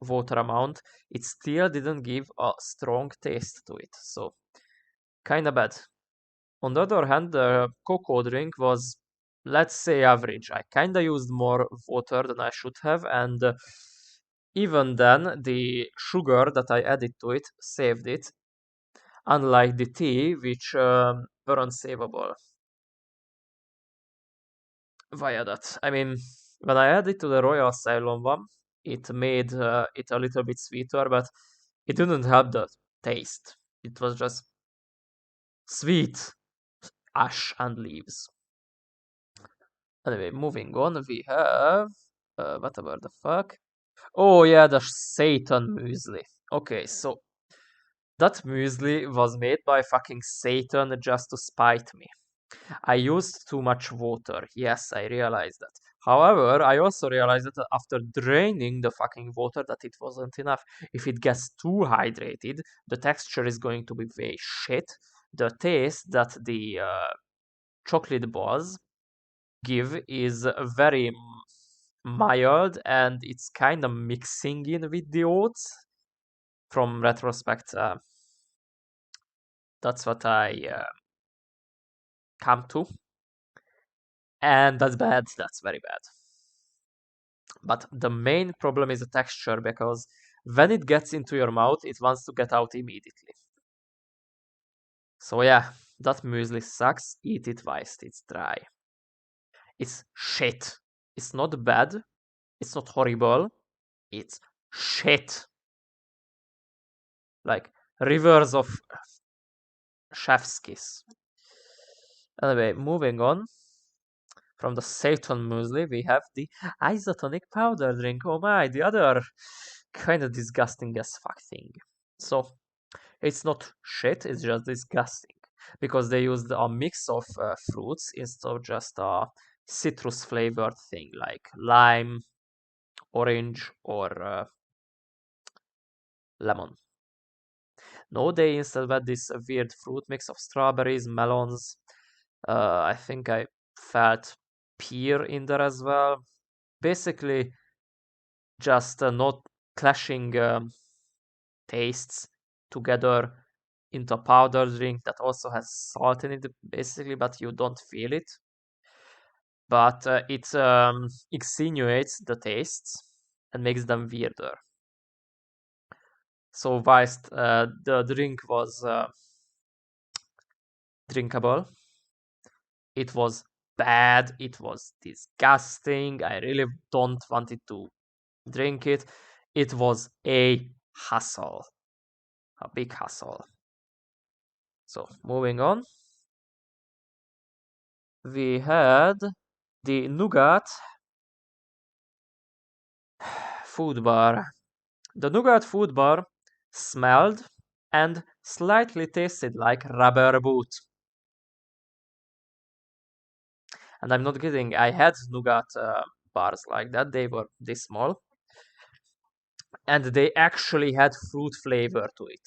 water amount, it still didn't give a strong taste to it, so kinda bad. On the other hand, the cocoa drink was, let's say, average. I kinda used more water than I should have, and even then, the sugar that I added to it saved it, unlike the tea, which weren't savable via that. I mean, when I added to the Royal Ceylon one, it made it a little bit sweeter, but it didn't help the taste. It was just sweet ash and leaves. Anyway, moving on, we have whatever the fuck. Oh yeah, the Satan muesli. Okay, so that muesli was made by fucking Satan just to spite me. I used too much water. Yes, I realized that. However, I also realized that after draining the fucking water that it wasn't enough. If it gets too hydrated, the texture is going to be way shit. The taste that the chocolate balls give is very mild, and it's kind of mixing in with the oats. From retrospect, that's what I come to, and that's bad. That's very bad. But the main problem is the texture, because when it gets into your mouth, it wants to get out immediately. So yeah, that muesli sucks. Eat it whilst it's dry. It's shit. It's not bad. It's not horrible. It's shit. Like rivers of chef's kiss. Anyway, moving on. From the Satan muesli, we have the isotonic powder drink. Oh my, the other kind of disgusting as fuck thing. So, it's not shit, it's just disgusting. Because they used a mix of fruits instead of just a citrus flavored thing like lime, orange, or lemon. No, they instead had this weird fruit mix of strawberries, melons. I think I felt pear in there as well. Basically, just not clashing tastes together into a powder drink that also has salt in it, basically, but you don't feel it. But it extenuates the tastes and makes them weirder. So whilst the drink was drinkable, it was bad, it was disgusting. I really don't want it to drink it. It was a hassle, a big hassle. So moving on, we had the nougat food bar. The nougat food bar smelled and slightly tasted like rubber boot. And I'm not kidding, I had nougat bars like that, they were this small, and they actually had fruit flavor to it.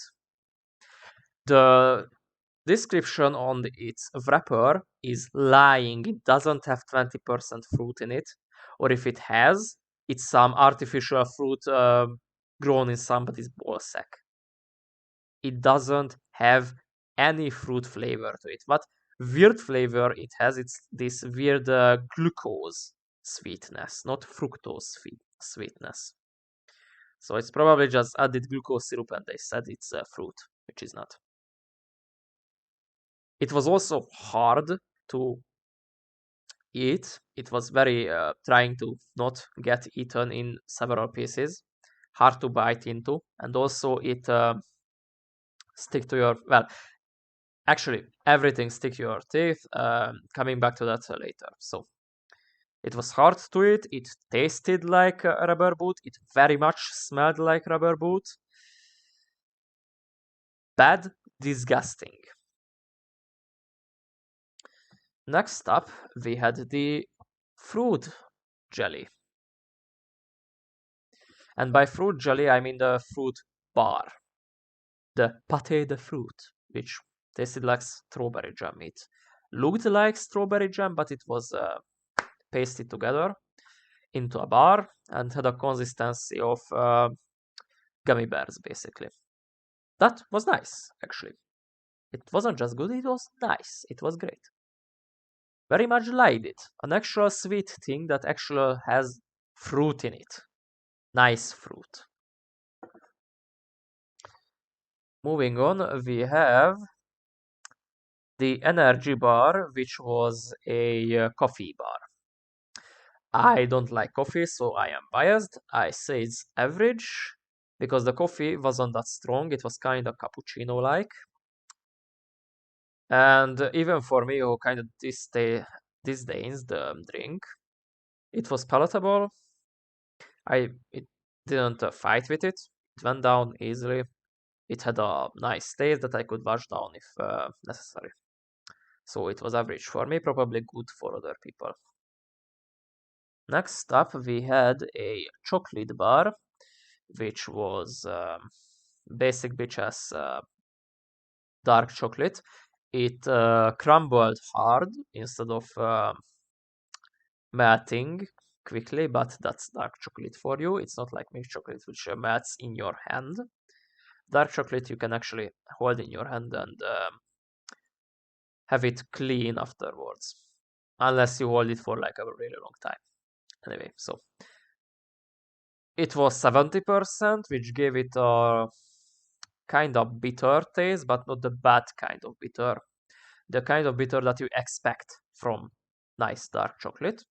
The description on its wrapper is lying. It doesn't have 20% fruit in it, or if it has, it's some artificial fruit grown in somebody's ball sack. It doesn't have any fruit flavor to it. What weird flavor it has, it's this weird glucose sweetness, not fructose sweetness. So it's probably just added glucose syrup and they said it's fruit, which is not. It was also hard to eat. It was very trying to not get eaten in several pieces, hard to bite into, and also it stick to your, well, actually everything stick to your teeth. Coming back to that later. So it was hard to eat. It tasted like a rubber boot. It very much smelled like rubber boot. Bad, disgusting. Next up, we had the fruit jelly. And by fruit jelly, I mean the fruit bar. The pate de fruit, which tasted like strawberry jam. It looked like strawberry jam, but it was pasted together into a bar and had a consistency of gummy bears, basically. That was nice, actually. It wasn't just good, it was nice. It was great. Very much liked it. An actual sweet thing that actually has fruit in it. Nice fruit. Moving on, we have the energy bar, which was a coffee bar. I don't like coffee, so I am biased. I say it's average because the coffee wasn't that strong. It was kind of cappuccino-like. And even for me, who kind of disdains the drink, it was palatable. It didn't fight with it. It went down easily. It had a nice taste that I could wash down if necessary. So it was average for me, probably good for other people. Next up, we had a chocolate bar, which was basic bitch dark chocolate. It crumbled hard instead of melting quickly, but that's dark chocolate for you. It's not like milk chocolate, which melts in your hand. Dark chocolate you can actually hold in your hand and have it clean afterwards, unless you hold it for like a really long time. Anyway, so it was 70%, which gave it a kind of bitter taste, but not the bad kind of bitter. The kind of bitter that you expect from nice dark chocolate.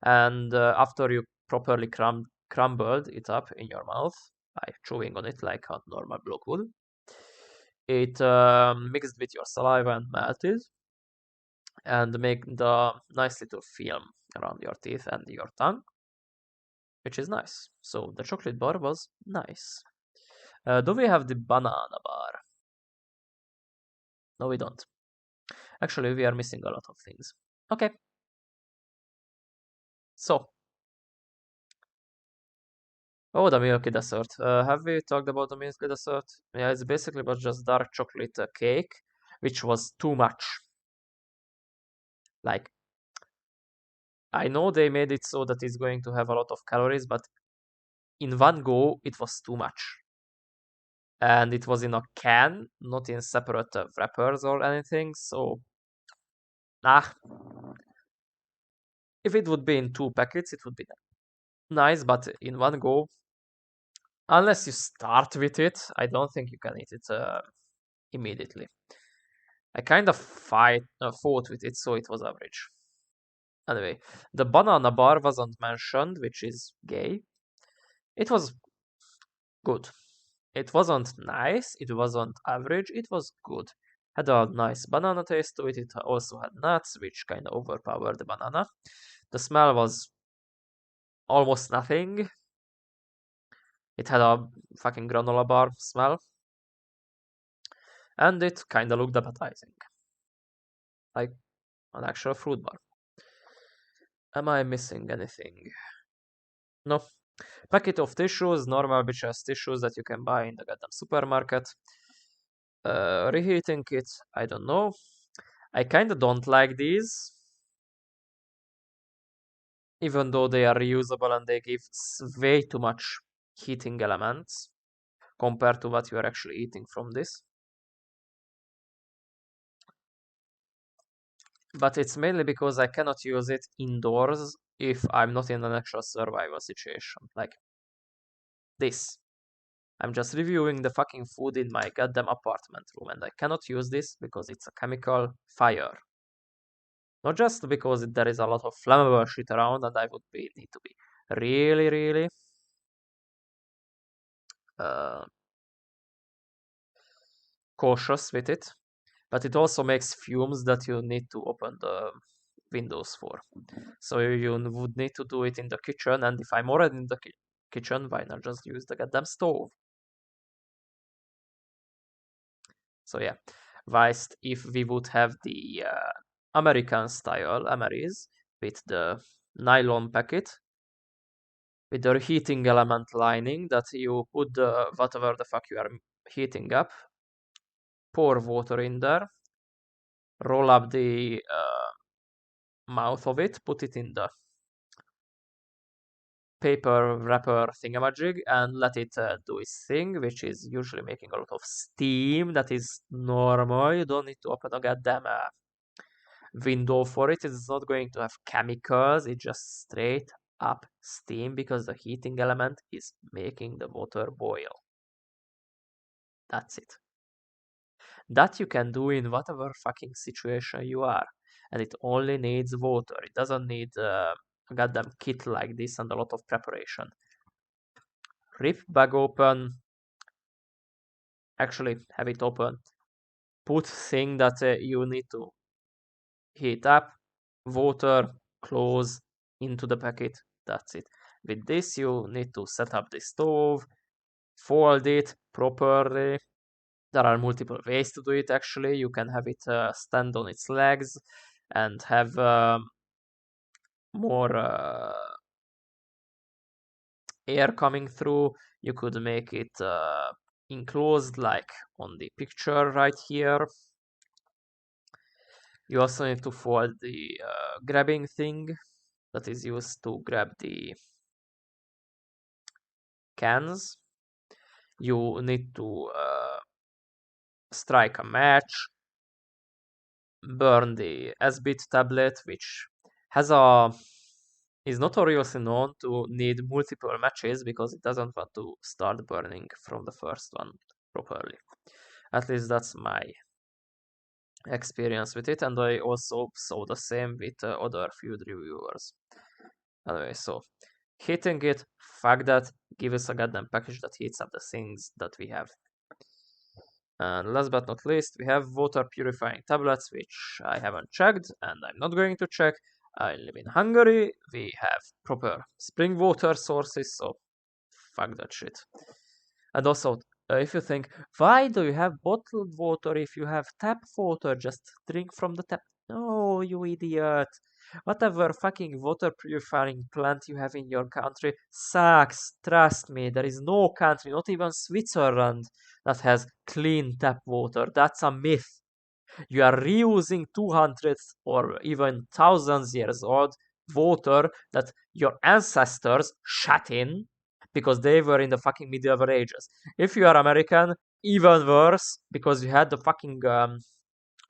And after you properly crumbled it up in your mouth by chewing on it like a normal block would, it mixed with your saliva and melted and make the nice little film around your teeth and your tongue, which is nice. So the chocolate bar was nice. Do we have the banana bar? No, we don't. Actually, we are missing a lot of things. Okay. So. Oh, the milky dessert. Have we talked about the milky dessert? Yeah, it's basically was just dark chocolate cake, which was too much. Like, I know they made it so that it's going to have a lot of calories, but in one go, it was too much. And it was in a can, not in separate wrappers or anything, so if it would be in 2 packets, it would be nice, but in one go, unless you start with it, I don't think you can eat it immediately. I kind of fought with it, so it was average. Anyway, the banana bar wasn't mentioned, which is gay. It was good. It wasn't nice, it wasn't average, it was good. Had a nice banana taste to it. It also had nuts, which kind of overpowered the banana. The smell was almost nothing. It had a fucking granola bar smell. And it kinda looked appetizing. Like an actual fruit bar. Am I missing anything? No. Packet of tissues, normal bitch tissues that you can buy in the goddamn supermarket. Reheating it, I don't know. I kinda don't like these. Even though they are reusable and they give way too much heating elements compared to what you are actually eating from this. But it's mainly because I cannot use it indoors if I'm not in an actual survival situation. Like this. I'm just reviewing the fucking food in my goddamn apartment room and I cannot use this because it's a chemical fire. Not just because there is a lot of flammable shit around and I would need to be really, really uh, cautious with it. But it also makes fumes that you need to open the windows for. So you would need to do it in the kitchen, and if I'm already in the kitchen, why not just use the goddamn stove? So yeah, whilst if we would have the American style Ameris with the nylon packet with the heating element lining that you put whatever the fuck you are heating up, pour water in there, roll up the mouth of it, put it in the paper wrapper thingamajig and let it do its thing, which is usually making a lot of steam. That is normal. You don't need to open a goddamn window for it. It's not going to have chemicals. It's just straight up steam because the heating element is making the water boil. That's it. That you can do in whatever fucking situation you are. And it only needs water. It doesn't need a goddamn kit like this and a lot of preparation. Rip bag open, actually have it open, put thing that you need to heat up, water, close into the packet, that's it. With this you need to set up the stove, fold it properly. There are multiple ways to do it actually. You can have it stand on its legs and have more air coming through. You could make it enclosed like on the picture right here. You also need to fold the grabbing thing that is used to grab the cans. You need to strike a match, burn the S-bit tablet, which has a is notoriously known to need multiple matches because it doesn't want to start burning from the first one properly. At least that's my experience with it, and I also saw the same with other food reviewers. Anyway, so heating it, fuck that, give us a goddamn package that heats up the things that we have. And last but not least, we have water purifying tablets, which I haven't checked, and I'm not going to check. I live in Hungary, we have proper spring water sources, so fuck that shit. And also, if you think, why do you have bottled water if you have tap water? Just drink from the tap. No, you idiot. Whatever fucking water purifying plant you have in your country sucks. Trust me, there is no country, not even Switzerland, that has clean tap water. That's a myth. You are reusing 200 or even thousands years old water that your ancestors shat in because they were in the fucking medieval ages. If you are American, even worse because you had the fucking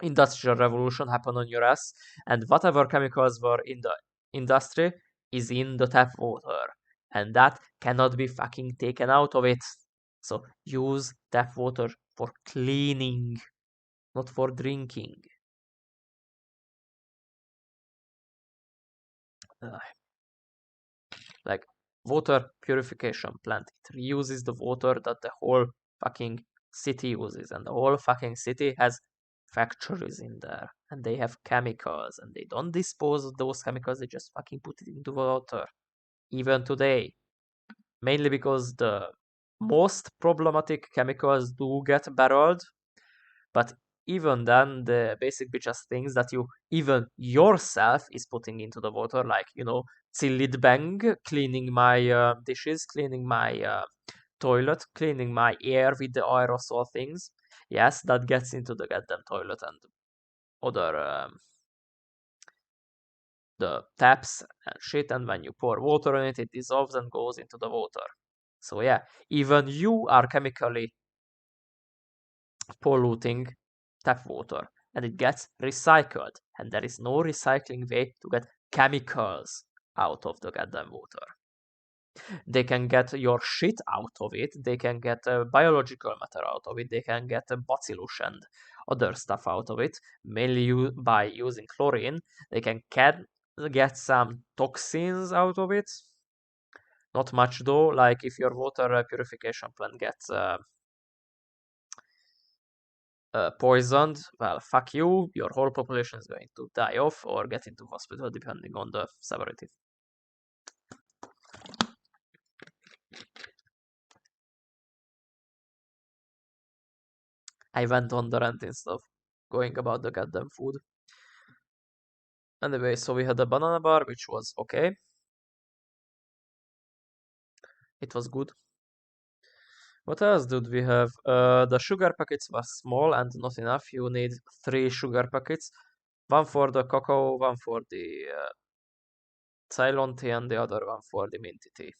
industrial revolution happen on your ass, and whatever chemicals were in the industry is in the tap water, and that cannot be fucking taken out of it. So use tap water for cleaning, not for drinking. Like water purification plant, it reuses the water that the whole fucking city uses, and the whole fucking city has factories in there, and they have chemicals, and they don't dispose of those chemicals, they just fucking put it into water. Even today, mainly because the most problematic chemicals do get barreled, But even then, the basic bitches things that you even yourself is putting into the water, like, Zillid Bang, cleaning my dishes, cleaning my toilet, cleaning my air with the aerosol things. Yes, that gets into the goddamn toilet and other the taps and shit, and when you pour water on it, it dissolves and goes into the water. So yeah, even you are chemically polluting tap water, and it gets recycled, and there is no recycling way to get chemicals out of the goddamn water. They can get your shit out of it, they can get biological matter out of it, they can get bacillus and other stuff out of it, mainly by using chlorine. They can get some toxins out of it. Not much though, like if your water purification plant gets poisoned, well, fuck you, your whole population is going to die off or get into hospital depending on the severity. I went on the rant instead of going about the goddamn food. Anyway, so we had a banana bar, which was okay. It was good. What else did we have? The sugar packets were small and not enough. You need 3 sugar packets. One for the cocoa, one for the Ceylon tea, and the other one for the minty tea.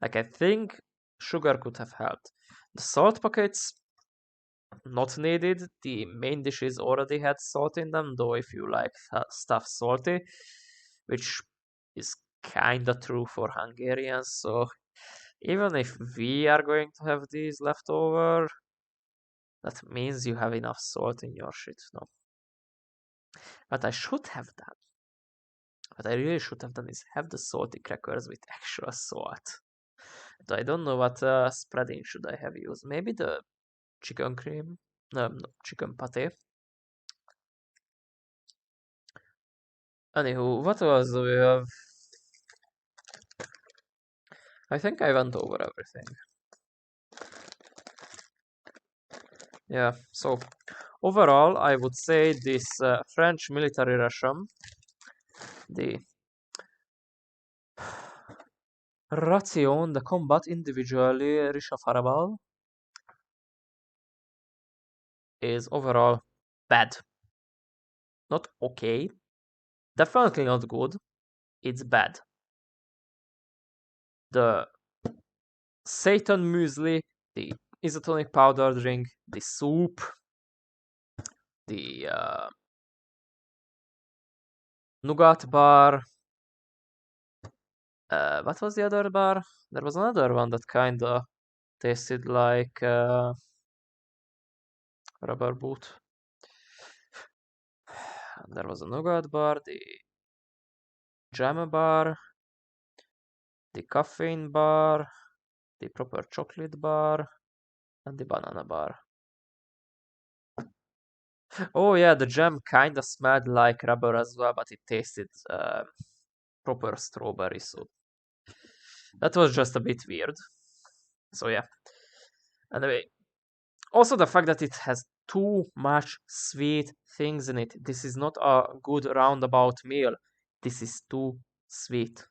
Like, I think sugar could have helped. The salt packets, not needed. The main dishes already had salt in them, though if you like stuff salty, which is kinda true for Hungarians, so even if we are going to have these left over, that means you have enough salt in your shit, no? What I should have done, what I really should have done is have the salty crackers with extra salt. But I don't know what spreading should I have used. Maybe the chicken cream? No, chicken pate. Anywho, what else do we have? I think I went over everything. Yeah, so overall, I would say this French military ration, the Ration, the combat individually reshuffleable, is overall bad. Not okay, definitely not good, it's bad. The Satan Muesli, the Isotonic powder drink, the soup, the nougat bar. What was the other bar? There was another one that kinda tasted like rubber boot. There was a nougat bar, the jam bar, the caffeine bar, the proper chocolate bar, and the banana bar. Oh yeah, the jam kinda smelled like rubber as well, but it tasted proper strawberry, so that was just a bit weird. So yeah. Anyway, also the fact that it has too much sweet things in it. This is not a good roundabout meal. This is too sweet.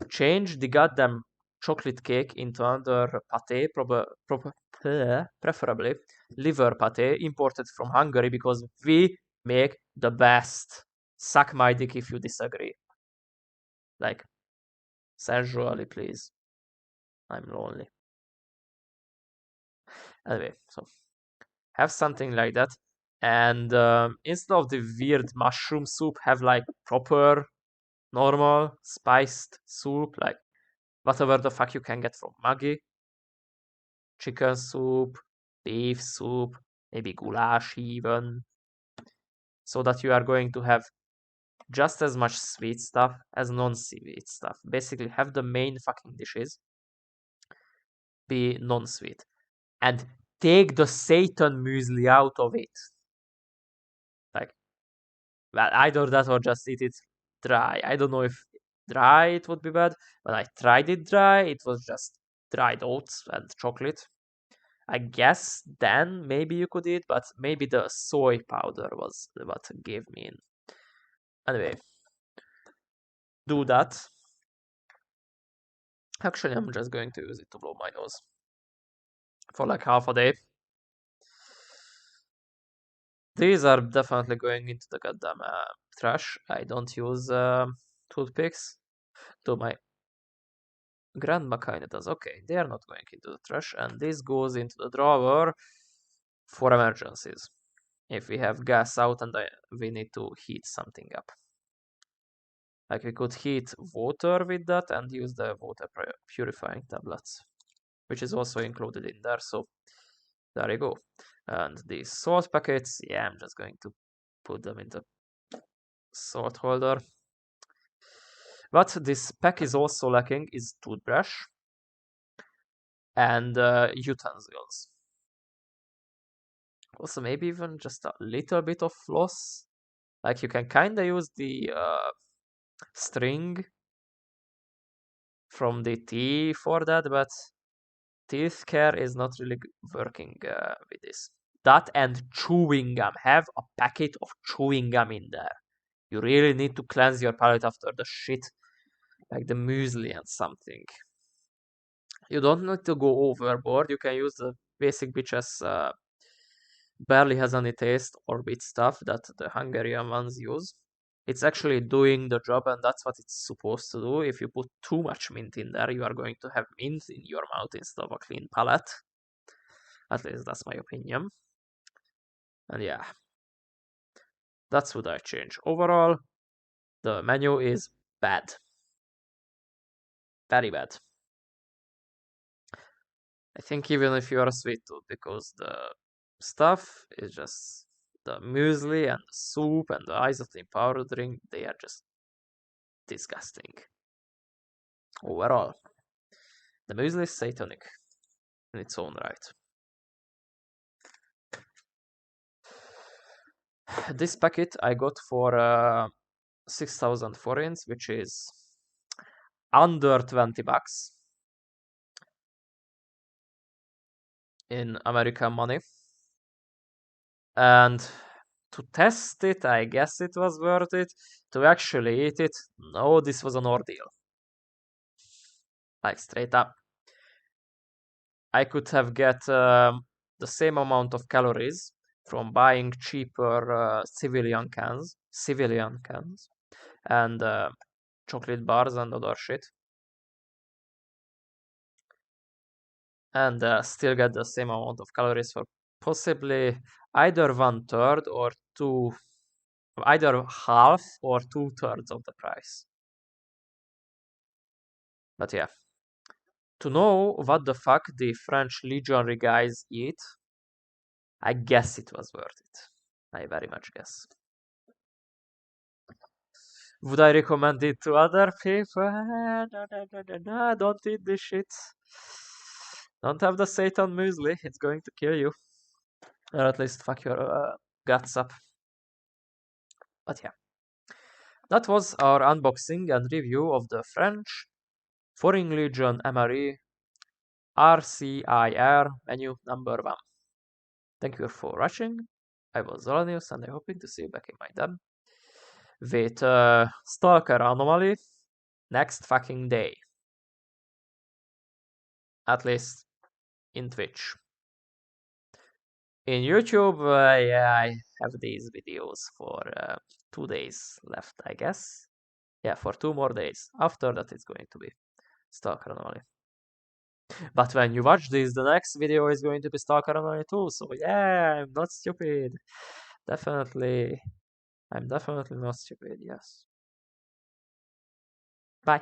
Change the goddamn chocolate cake into another pate, preferably liver pate imported from Hungary, because we make the best. Suck my dick if you disagree. Like, sensually, please. I'm lonely. Anyway, so have something like that, and instead of the weird mushroom soup, have like proper, normal, spiced soup, like whatever the fuck you can get from Maggi. Chicken soup, beef soup, maybe goulash even, so that you are going to have just as much sweet stuff as non-sweet stuff. Basically, have the main fucking dishes be non-sweet, and take the Satan muesli out of it. Like, well, either that or just eat it dry. I don't know if dry it would be bad. When I tried it dry, it was just dried oats and chocolate. I guess then maybe you could eat, but maybe the soy powder was what gave me in. Anyway, do that. Actually, I'm just going to use it to blow my nose for like half a day. These are definitely going into the goddamn trash. I don't use toothpicks. To my grandma kinda does. Okay, they are not going into the trash, and this goes into the drawer for emergencies. If we have gas out and we need to heat something up. Like we could heat water with that and use the water purifying tablets, which is also included in there. So there you go. And these salt packets, yeah, I'm just going to put them in the salt holder. What this pack is also lacking is toothbrush and utensils. Also, maybe even just a little bit of floss. Like you can kind of use the string from the tea for that, but teeth care is not really working with this. That and chewing gum. Have a packet of chewing gum in there. You really need to cleanse your palate after the shit, like the muesli and something. You don't need to go overboard. You can use the basic bitches barely has any taste or bit stuff that the Hungarian ones use. It's actually doing the job, and that's what it's supposed to do. If you put too much mint in there, you are going to have mint in your mouth instead of a clean palate. At least that's my opinion. And yeah, that's what I change. Overall, the menu is bad. Very bad. I think even if you are a sweet tooth, because the stuff is just the muesli and the soup and the isotonic powder drink, they are just disgusting. Overall, the muesli is satanic in its own right. This packet I got for 6,000 forints, which is under 20 bucks in American money. And to test it, I guess it was worth it. To actually eat it, no, this was an ordeal. Like straight up. I could have get the same amount of calories from buying cheaper civilian cans, and chocolate bars and other shit, and still get the same amount of calories for possibly either 1/3 or either half or 2/3 of the price. But yeah, to know what the fuck the French legionary guys eat, I guess it was worth it. I very much guess. Would I recommend it to other people? No, don't eat this shit. Don't have the Satan muesli, it's going to kill you. Or at least fuck your guts up. But yeah. That was our unboxing and review of the French Foreign Legion MRE RCIR menu number 1. Thank you for watching. I was Zolanius and I'm hoping to see you back in my den with Stalker Anomaly next fucking day. At least in Twitch. In YouTube, yeah, I have these videos for 2 days left, I guess. Yeah, for 2 more days. After that, it's going to be Stalker Anomaly. But when you watch this, the next video is going to be Stalker Anomaly too. So yeah, I'm not stupid. Definitely, I'm definitely not stupid. Yes. Bye.